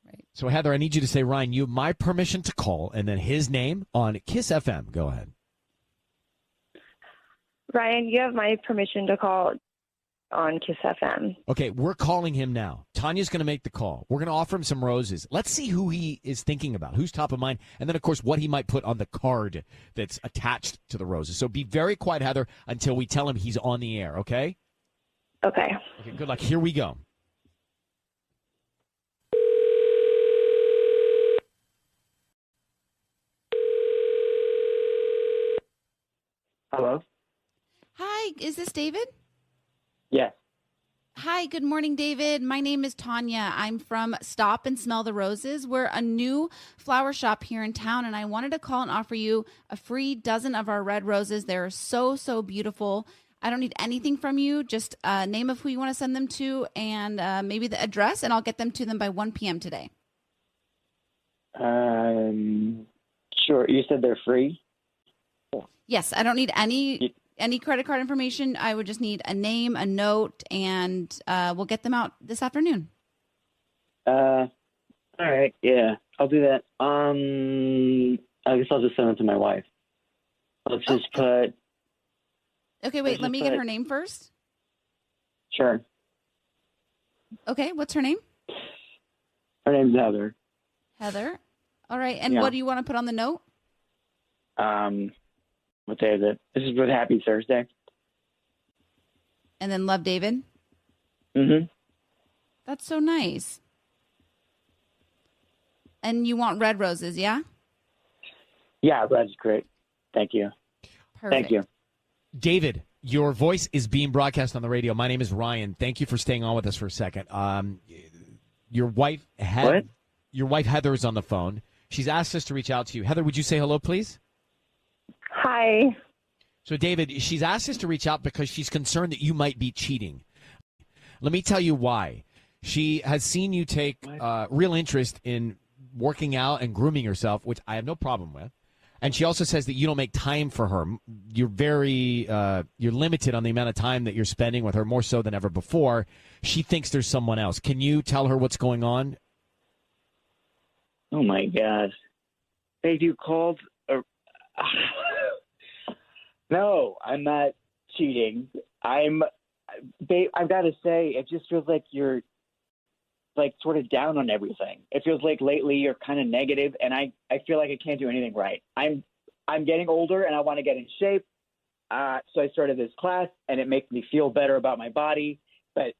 Speaker 1: Right. So, Heather, I need you to say, Ryan, you have my permission to call, and then his name on Kiss FM. Go ahead.
Speaker 18: Ryan, you have my permission to call on Kiss FM.
Speaker 1: Okay, we're calling him now. Tanya's going to make the call. We're going to offer him some roses. Let's see who he is thinking about, who's top of mind, and then, of course, what he might put on the card that's attached to the roses. So be very quiet, Heather, until we tell him he's on the air, okay?
Speaker 18: Okay.
Speaker 1: Okay, good luck. Here we go.
Speaker 19: Hello?
Speaker 17: Hi, is this David?
Speaker 19: Yes.
Speaker 17: Hi, good morning, David. My name is Tanya. I'm from Stop and Smell the Roses. We're a new flower shop here in town, and I wanted to call and offer you a free dozen of our red roses. They're so, so beautiful. I don't need anything from you, just a name of who you want to send them to and maybe the address, and I'll get them to them by 1 p.m. today.
Speaker 19: Sure. You said they're free?
Speaker 17: Yes, I don't need any credit card information. I would just need a name, a note, and we'll get them out this afternoon.
Speaker 19: All right. Yeah, I'll do that. I guess I'll just send it to my wife. Let's just put.
Speaker 17: Okay, wait. Let me get her name first.
Speaker 19: Sure.
Speaker 17: Okay, what's her name?
Speaker 19: Her name's Heather.
Speaker 17: Heather. All right. And
Speaker 19: Yeah.
Speaker 17: what do you want to put on the note?
Speaker 19: What day is it? This is with Happy Thursday.
Speaker 17: And then love David.
Speaker 19: Mm-hmm.
Speaker 17: That's so nice. And you want red roses, yeah?
Speaker 19: Yeah, red's great. Thank you.
Speaker 17: Perfect.
Speaker 19: Thank you.
Speaker 1: David, your voice is being broadcast on the radio. My name is Ryan. Thank you for staying on with us for a second. Your wife Heather is on the phone. She's asked us to reach out to you. Heather, would you say hello, please?
Speaker 18: Hi.
Speaker 1: So, David, she's asked us to reach out because she's concerned that you might be cheating. Let me tell you why. She has seen you take real interest in working out and grooming yourself, which I have no problem with. And she also says that you don't make time for her. You're you're limited on the amount of time that you're spending with her, more so than ever before. She thinks there's someone else. Can you tell her what's going on?
Speaker 19: Oh, my gosh. Babe, you called? No, I'm not cheating. Babe, I've got to say, it just feels like you're like sort of down on everything. It feels like lately you're kind of negative, and I feel like I can't do anything right. I'm getting older, and I want to get in shape. So I started this class, and it makes me feel better about my body. But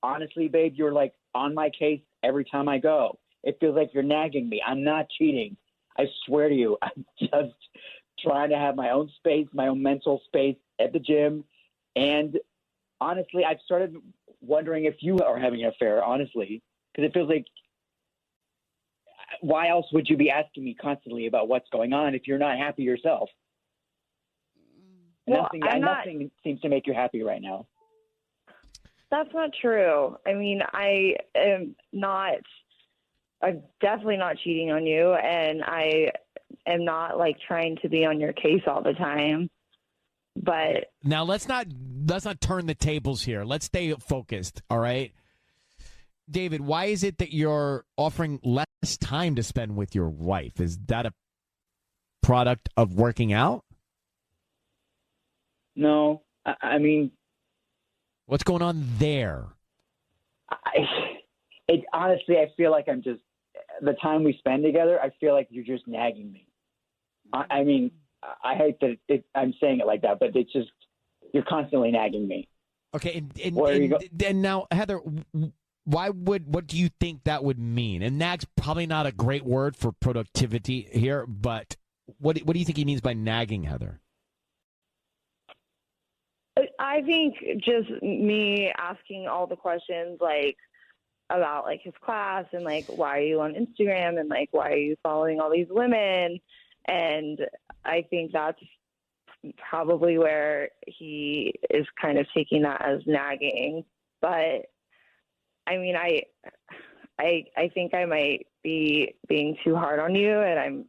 Speaker 19: honestly, babe, you're like on my case every time I go. It feels like you're nagging me. I'm not cheating. I swear to you, I'm just trying to have my own space, my own mental space at the gym. And honestly, I've started wondering if you are having an affair, honestly, because it feels like, why else would you be asking me constantly about what's going on if you're not happy yourself?
Speaker 18: Well,
Speaker 19: nothing seems to make you happy right now.
Speaker 18: That's not true. I mean, I'm definitely not cheating on you, and I am not like trying to be on your case all the time. But
Speaker 1: now let's not turn the tables here. Let's stay focused, all right? David, why is it that you're offering less time to spend with your wife? Is that a product of working out?
Speaker 19: No, I mean,
Speaker 1: what's going on there?
Speaker 19: Honestly, I feel like I'm just, the time we spend together, I feel like you're just nagging me. I mean, I hate that I'm saying it like that, but it's just, you're constantly nagging me.
Speaker 1: Okay, and now, Heather, what do you think that would mean? And nag's probably not a great word for productivity here, but what do you think he means by nagging, Heather?
Speaker 18: I think just me asking all the questions, like, about, like, his class and, like, why are you on Instagram and, like, why are you following all these women? And I think that's probably where he is kind of taking that as nagging. But, I mean, I think I might be being too hard on you, and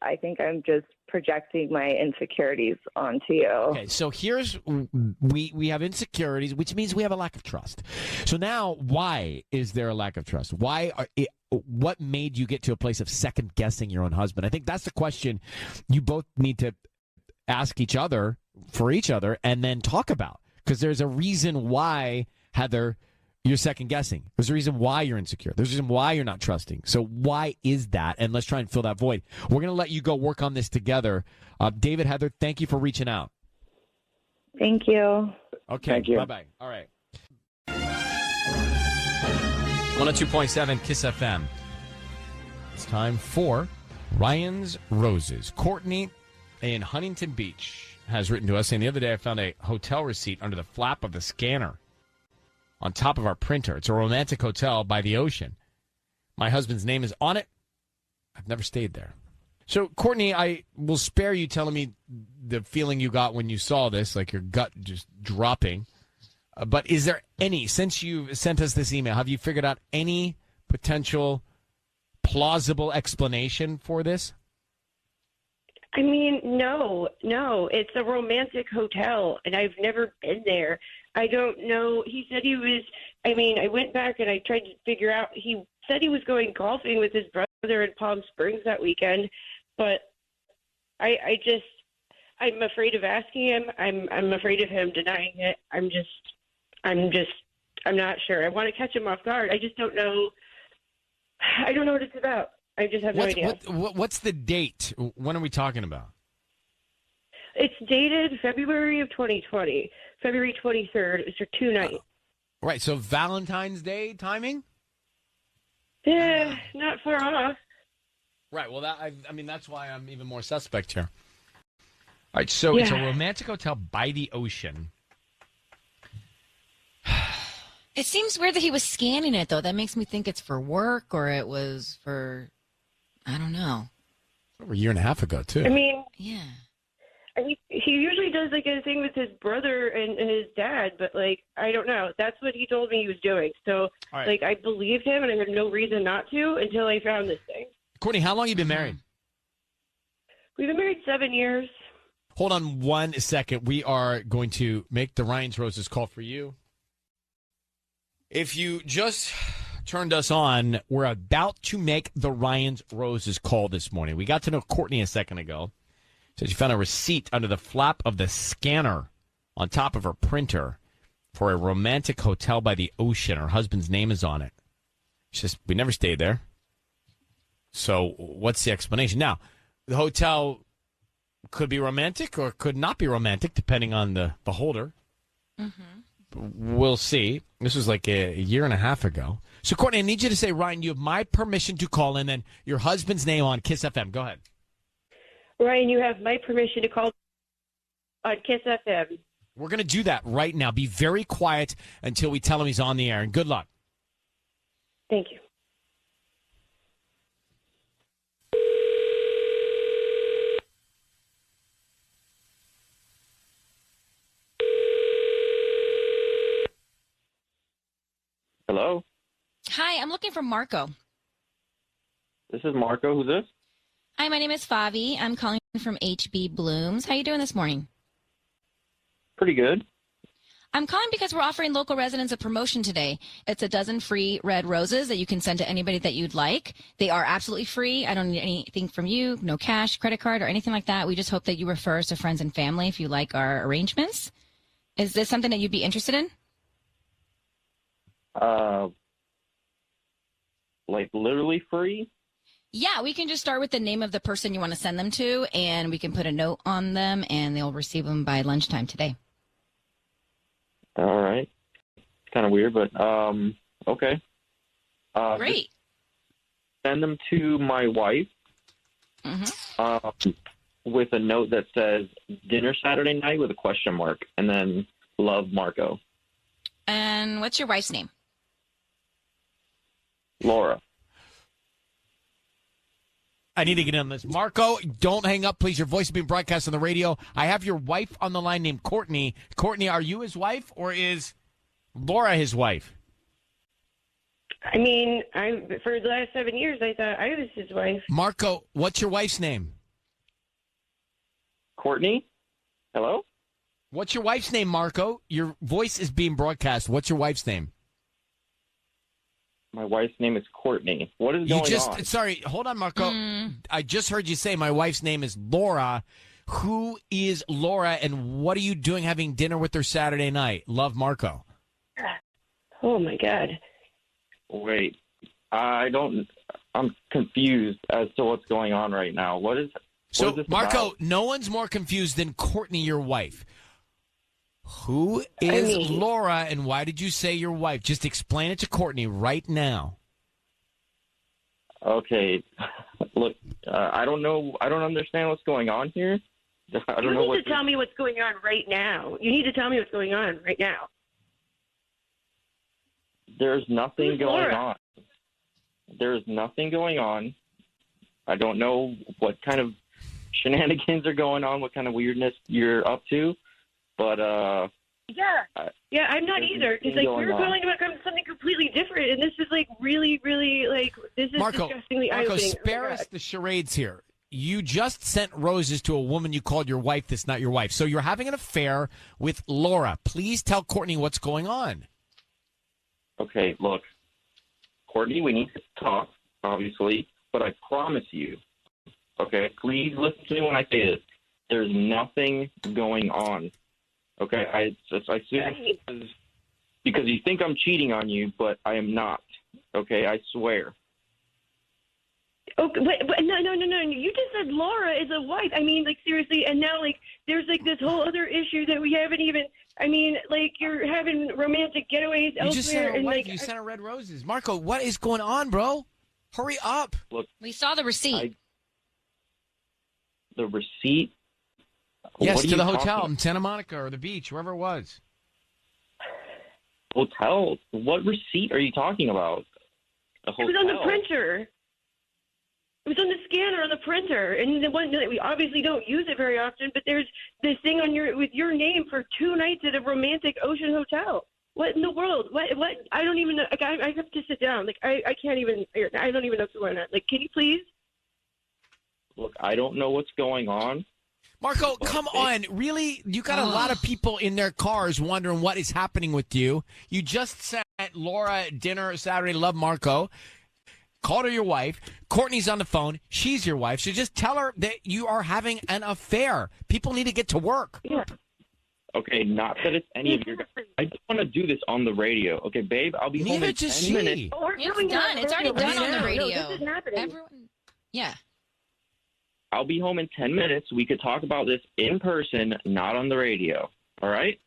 Speaker 18: I think I'm just projecting my insecurities onto you.
Speaker 1: Okay, so here's, we have insecurities, which means we have a lack of trust. So now, why is there a lack of trust? What made you get to a place of second guessing your own husband? I think that's the question you both need to ask each other, for each other, and then talk about. Because there's a reason why, Heather, you're second guessing. There's a reason why you're insecure. There's a reason why you're not trusting. So why is that? And let's try and fill that void. We're going to let you go work on this together. David, Heather, thank you for reaching out.
Speaker 18: Thank you.
Speaker 1: Okay.
Speaker 19: Thank you.
Speaker 1: Bye-bye. All right. 102.7 KISS FM. It's time for Ryan's Roses. Courtney in Huntington Beach has written to us saying, the other day I found a hotel receipt under the flap of the scanner on top of our printer. It's a romantic hotel by the ocean. My husband's name is on it. I've never stayed there. So, Courtney, I will spare you telling me the feeling you got when you saw this, like your gut just dropping. But is there any, since you sent us this email, have you figured out any potential plausible explanation for this?
Speaker 20: I mean, no. It's a romantic hotel, and I've never been there. I don't know. He said he was, I went back and I tried to figure out, he said he was going golfing with his brother in Palm Springs that weekend, but I'm afraid of asking him. I'm afraid of him denying it. I'm not sure. I want to catch him off guard. I just don't know. I don't know what it's about. I just have no idea.
Speaker 1: What's the date? When are we talking about?
Speaker 20: It's dated February of 2020, February 23rd. It was for 2 nights.
Speaker 1: Right, so Valentine's Day timing?
Speaker 20: Yeah, not far off.
Speaker 1: Right, well, I mean, that's why I'm even more suspect here. All right, so it's a romantic hotel by the ocean.
Speaker 14: It seems weird that he was scanning it, though. That makes me think it's for work or it was for, I don't know.
Speaker 1: Over a year and a half ago, too.
Speaker 20: I mean,
Speaker 14: yeah.
Speaker 20: He usually does like a thing with his brother and his dad, but like I don't know. That's what he told me he was doing. So
Speaker 1: right.
Speaker 20: like I believed him, and I had no reason not to until I found this thing.
Speaker 1: Courtney, how long have you been married?
Speaker 20: We've been married 7 years.
Speaker 1: Hold on 1 second. We are going to make the Ryan's Roses call for you. If you just turned us on, we're about to make the Ryan's Roses call this morning. We got to know Courtney a second ago. Says you found a receipt under the flap of the scanner on top of her printer for a romantic hotel by the ocean. Her husband's name is on it. She says, we never stayed there. So what's the explanation? Now, the hotel could be romantic or could not be romantic, depending on the beholder. Mm-hmm. We'll see. This was like a year and a half ago. So, Courtney, I need you to say, Ryan, you have my permission to call in and your husband's name on Kiss FM. Go ahead.
Speaker 20: Ryan, you have my permission to call on Kiss FM.
Speaker 1: We're going to do that right now. Be very quiet until we tell him he's on the air, and good luck.
Speaker 20: Thank you.
Speaker 10: Hello?
Speaker 14: Hi, I'm looking for Marco.
Speaker 10: This is Marco. Who's this?
Speaker 14: Hi, my name is Favi. I'm calling from HB Blooms. How you doing this morning?
Speaker 10: Pretty good.
Speaker 14: I'm calling because we're offering local residents a promotion today. It's a dozen free red roses that you can send to anybody that you'd like. They are absolutely free. I don't need anything from you, no cash, credit card, or anything like that. We just hope that you refer us to friends and family if you like our arrangements. Is this something that you'd be interested in?
Speaker 10: Like literally free?
Speaker 14: Yeah, we can just start with the name of the person you want to send them to, and we can put a note on them, and they'll receive them by lunchtime today.
Speaker 10: All right. It's kind of weird, but okay.
Speaker 14: Great.
Speaker 10: Send them to my wife with a note that says dinner Saturday night with a question mark, and then love Marco.
Speaker 14: And what's your wife's name?
Speaker 10: Laura.
Speaker 1: I need to get in on this. Marco, don't hang up, please. Your voice is being broadcast on the radio. I have your wife on the line named Courtney. Courtney, are you his wife or is Laura his wife?
Speaker 20: I mean, for the last 7 years, I thought I was his wife.
Speaker 1: Marco, what's your wife's name?
Speaker 10: Courtney? Hello?
Speaker 1: What's your wife's name, Marco? Your voice is being broadcast. What's your wife's name?
Speaker 10: My wife's name is Courtney. What is going on?
Speaker 1: Sorry, hold on, Marco. I just heard you say my wife's name is Laura. Who is Laura, and what are you doing having dinner with her Saturday night? Love, Marco.
Speaker 20: Oh, my God.
Speaker 10: Wait. I'm confused as to what's going on right now. What is this
Speaker 1: Marco,
Speaker 10: about?
Speaker 1: no one's more confused than Courtney, your wife. Who is Laura, and why did you say your wife? Just explain it to Courtney right now.
Speaker 10: Okay. Look, I don't know. I don't understand what's going on here. I don't know
Speaker 20: You need to tell me what's going on right now. You need to tell me what's going on right now.
Speaker 10: There's nothing
Speaker 20: Who's
Speaker 10: going
Speaker 20: Laura?
Speaker 10: on. There's nothing going on. I don't know what kind of shenanigans are going on, what kind of weirdness you're up to. But
Speaker 20: yeah, I'm not either. Because like we were calling about something completely different, and this is like really, really like this is disgustingly eye-opening.
Speaker 1: Spare us the charades here. You just sent roses to a woman you called your wife that's not your wife. So you're having an affair with Laura. Please tell Courtney what's going on.
Speaker 10: Okay, look, Courtney, we need to talk, obviously, but I promise you, okay, please listen to me when I say this. There's nothing going on. Okay, I assume because you think I'm cheating on you, but I am not. Okay, I swear.
Speaker 20: Okay, but no. You just said Laura is a wife. I mean, like, seriously, and now, like, there's, like, this whole other issue that we haven't even, I mean, like, you're having romantic getaways
Speaker 1: You
Speaker 20: elsewhere.
Speaker 1: just sent her
Speaker 20: and,
Speaker 1: wife.
Speaker 20: like,
Speaker 1: You sent her red roses. Marco, what is going on, bro? Hurry up.
Speaker 10: Look,
Speaker 14: We saw the receipt.
Speaker 10: the receipt.
Speaker 1: Yes,
Speaker 10: What are
Speaker 1: to
Speaker 10: you
Speaker 1: the hotel
Speaker 10: talking-
Speaker 1: in Santa Monica or the beach, wherever it was.
Speaker 10: Hotel. What receipt are you talking about? The
Speaker 20: it
Speaker 10: hotel.
Speaker 20: was on the printer. It was on the scanner on the printer, and the one that we obviously don't use it very often. But there's this thing on with your name for 2 nights at a romantic ocean hotel. What in the world? What? I don't even know. Like, I have to sit down. Like, I can't even. I don't even know what's going on. Like, can you please?
Speaker 10: Look, I don't know what's going on.
Speaker 1: Marco, come on. Really? You got a lot of people in their cars wondering what is happening with you. You just sent Laura dinner Saturday. Love Marco. Called her your wife. Courtney's on the phone. She's your wife. So just tell her that you are having an affair. People need to get to work.
Speaker 20: Yeah.
Speaker 10: Okay, not that it's any of your guys. I don't want to do this on the radio. Okay, babe, I'll be home
Speaker 1: Neither
Speaker 10: in
Speaker 1: does
Speaker 10: 10
Speaker 1: she.
Speaker 10: minutes.
Speaker 20: Oh, we're
Speaker 14: It's
Speaker 20: doing
Speaker 14: done.
Speaker 20: it
Speaker 14: It's already done on the
Speaker 20: No,
Speaker 14: radio.
Speaker 20: this is happening.
Speaker 14: Everyone, yeah.
Speaker 10: I'll be home in 10 minutes. We could talk about this in person, not on the radio. All right?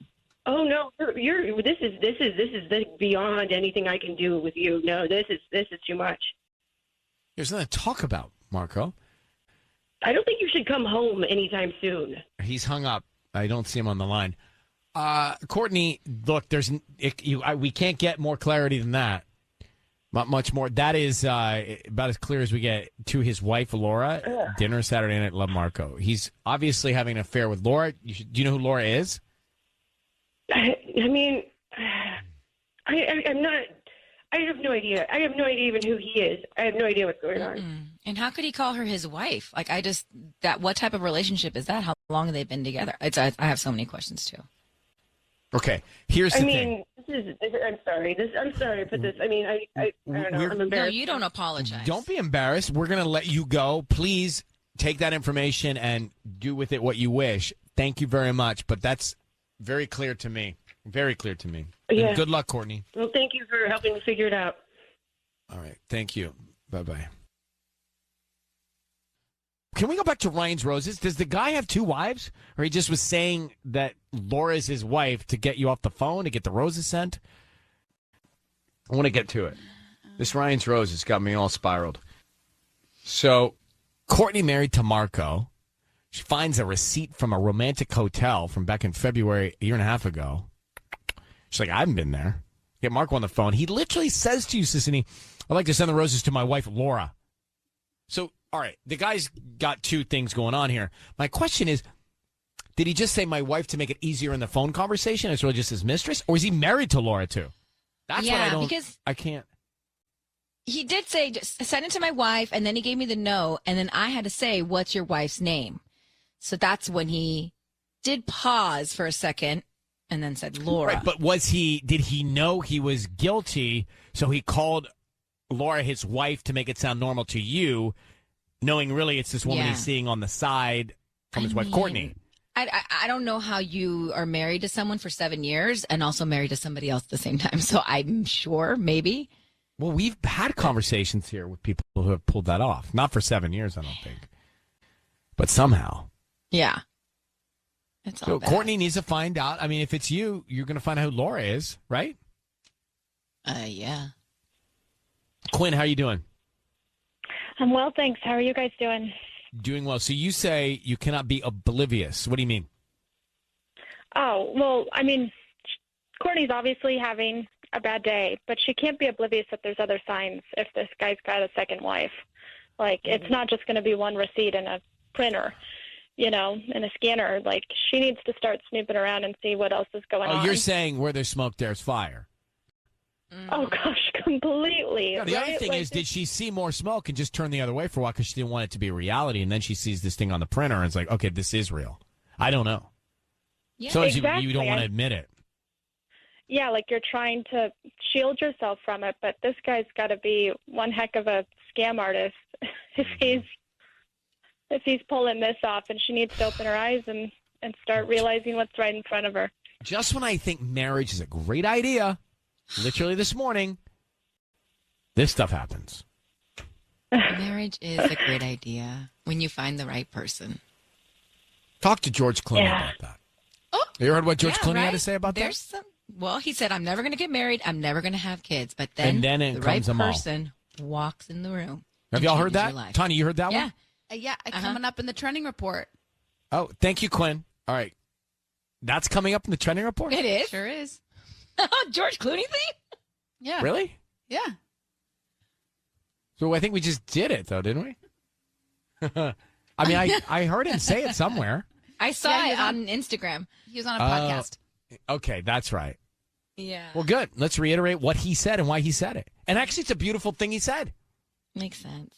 Speaker 20: Oh no, this is beyond anything I can do with you. No, this is too much.
Speaker 1: There's nothing to talk about, Marco.
Speaker 20: I don't think you should come home anytime soon.
Speaker 1: He's hung up. I don't see him on the line. Courtney, look, we can't get more clarity than that. Not much more. That is about as clear as we get to his wife, Laura. Dinner Saturday night, love Marco. He's obviously having an affair with Laura. Do you know who Laura is?
Speaker 20: I mean, I'm not. I have no idea. I have no idea even who he is. I have no idea what's going on.
Speaker 14: And how could he call her his wife? Like, what type of relationship is that? How long have they been together? I have so many questions too.
Speaker 1: Okay, here's the thing.
Speaker 20: I'm sorry. I'm sorry to put this. I mean, I don't know. I'm embarrassed.
Speaker 14: No, you don't apologize.
Speaker 1: Don't be embarrassed. We're going to let you go. Please take that information and do with it what you wish. Thank you very much. But that's very clear to me. Very clear to me.
Speaker 20: Yeah.
Speaker 1: And good luck, Courtney.
Speaker 20: Well, thank you for helping me figure it out.
Speaker 1: All right. Thank you. Bye-bye. Can we go back to Ryan's Roses? Does the guy have 2 wives? Or he just was saying that Laura's his wife to get you off the phone, to get the roses sent? I want to get to it. This Ryan's Roses got me all spiraled. So, Courtney married to Marco. She finds a receipt from a romantic hotel from back in February, a year and a half ago. She's like, I haven't been there. Get Marco on the phone. He literally says to you, Sissany, I'd like to send the roses to my wife, Laura. So, all right, the guy's got 2 things going on here. My question is, did he just say my wife to make it easier in the phone conversation? It's really just his mistress? Or is he married to Laura, too? That's what I don't...
Speaker 14: because
Speaker 1: I can't...
Speaker 14: he did say, just send it to my wife, and then he gave me the note, and then I had to say, what's your wife's name? So that's when he did pause for a second and then said Laura.
Speaker 1: Right, but did he know he was guilty, so he called Laura his wife to make it sound normal to you, knowing really it's this woman he's seeing on the side from his wife, Courtney?
Speaker 14: I don't know how you are married to someone for 7 years and also married to somebody else at the same time. So I'm sure, maybe.
Speaker 1: Well, we've had conversations here with people who have pulled that off. Not for 7 years, I don't think. But somehow.
Speaker 14: Yeah. It's all
Speaker 1: So
Speaker 14: bad.
Speaker 1: Courtney needs to find out. I mean, if it's you, you're going to find out who Laura is, right?
Speaker 14: Yeah.
Speaker 1: Quinn, how you doing?
Speaker 21: I'm well, thanks. How are you guys doing?
Speaker 1: Doing well. So you say you cannot be oblivious. What do you mean?
Speaker 21: Oh, well, I mean, Courtney's obviously having a bad day, but she can't be oblivious that there's other signs if this guy's got a second wife. Like, it's not just going to be one receipt in a printer, in a scanner. Like, she needs to start snooping around and see what else is going on.
Speaker 1: Oh, you're saying where there's smoke, there's fire.
Speaker 21: Oh, gosh, completely.
Speaker 1: Yeah, the other
Speaker 21: right?
Speaker 1: thing is, did she see more smoke and just turn the other way for a while because she didn't want it to be a reality, and then she sees this thing on the printer and it's like, okay, this is real. I don't know.
Speaker 21: Yeah,
Speaker 1: So
Speaker 21: exactly.
Speaker 1: you don't want to admit it.
Speaker 21: Yeah, like you're trying to shield yourself from it, but this guy's got to be one heck of a scam artist if he's pulling this off, and she needs to open her eyes and start realizing what's right in front of her.
Speaker 1: Just when I think marriage is a great idea, literally this morning, this stuff happens.
Speaker 7: Marriage is a great idea when you find the right person.
Speaker 1: Talk to George Clooney about that.
Speaker 7: Oh,
Speaker 1: you heard what George Clooney had to
Speaker 7: right?
Speaker 1: say about
Speaker 7: There's
Speaker 1: that?
Speaker 7: Well, he said, I'm never going to get married. I'm never going to have kids. But then,
Speaker 1: it
Speaker 7: the
Speaker 1: comes
Speaker 7: right
Speaker 1: them all.
Speaker 7: person walks in the room.
Speaker 1: Have
Speaker 7: and
Speaker 1: y'all heard
Speaker 7: changes your
Speaker 1: that?
Speaker 7: life.
Speaker 1: Tanya, you heard that one?
Speaker 17: Yeah, coming up in the trending report.
Speaker 1: Oh, thank you, Quinn. All right. That's coming up in the trending report?
Speaker 7: It is?
Speaker 17: Sure is.
Speaker 7: George Clooney thing?
Speaker 17: Yeah.
Speaker 1: Really?
Speaker 17: Yeah.
Speaker 1: So I think we just did it, though, didn't we? I mean, I heard him say it somewhere.
Speaker 7: I saw
Speaker 17: he
Speaker 7: it
Speaker 17: was
Speaker 7: on Instagram.
Speaker 17: He was on a podcast.
Speaker 1: Okay, that's right.
Speaker 7: Yeah.
Speaker 1: Well, good. Let's reiterate what he said and why he said it. And actually, it's a beautiful thing he said.
Speaker 7: Makes sense.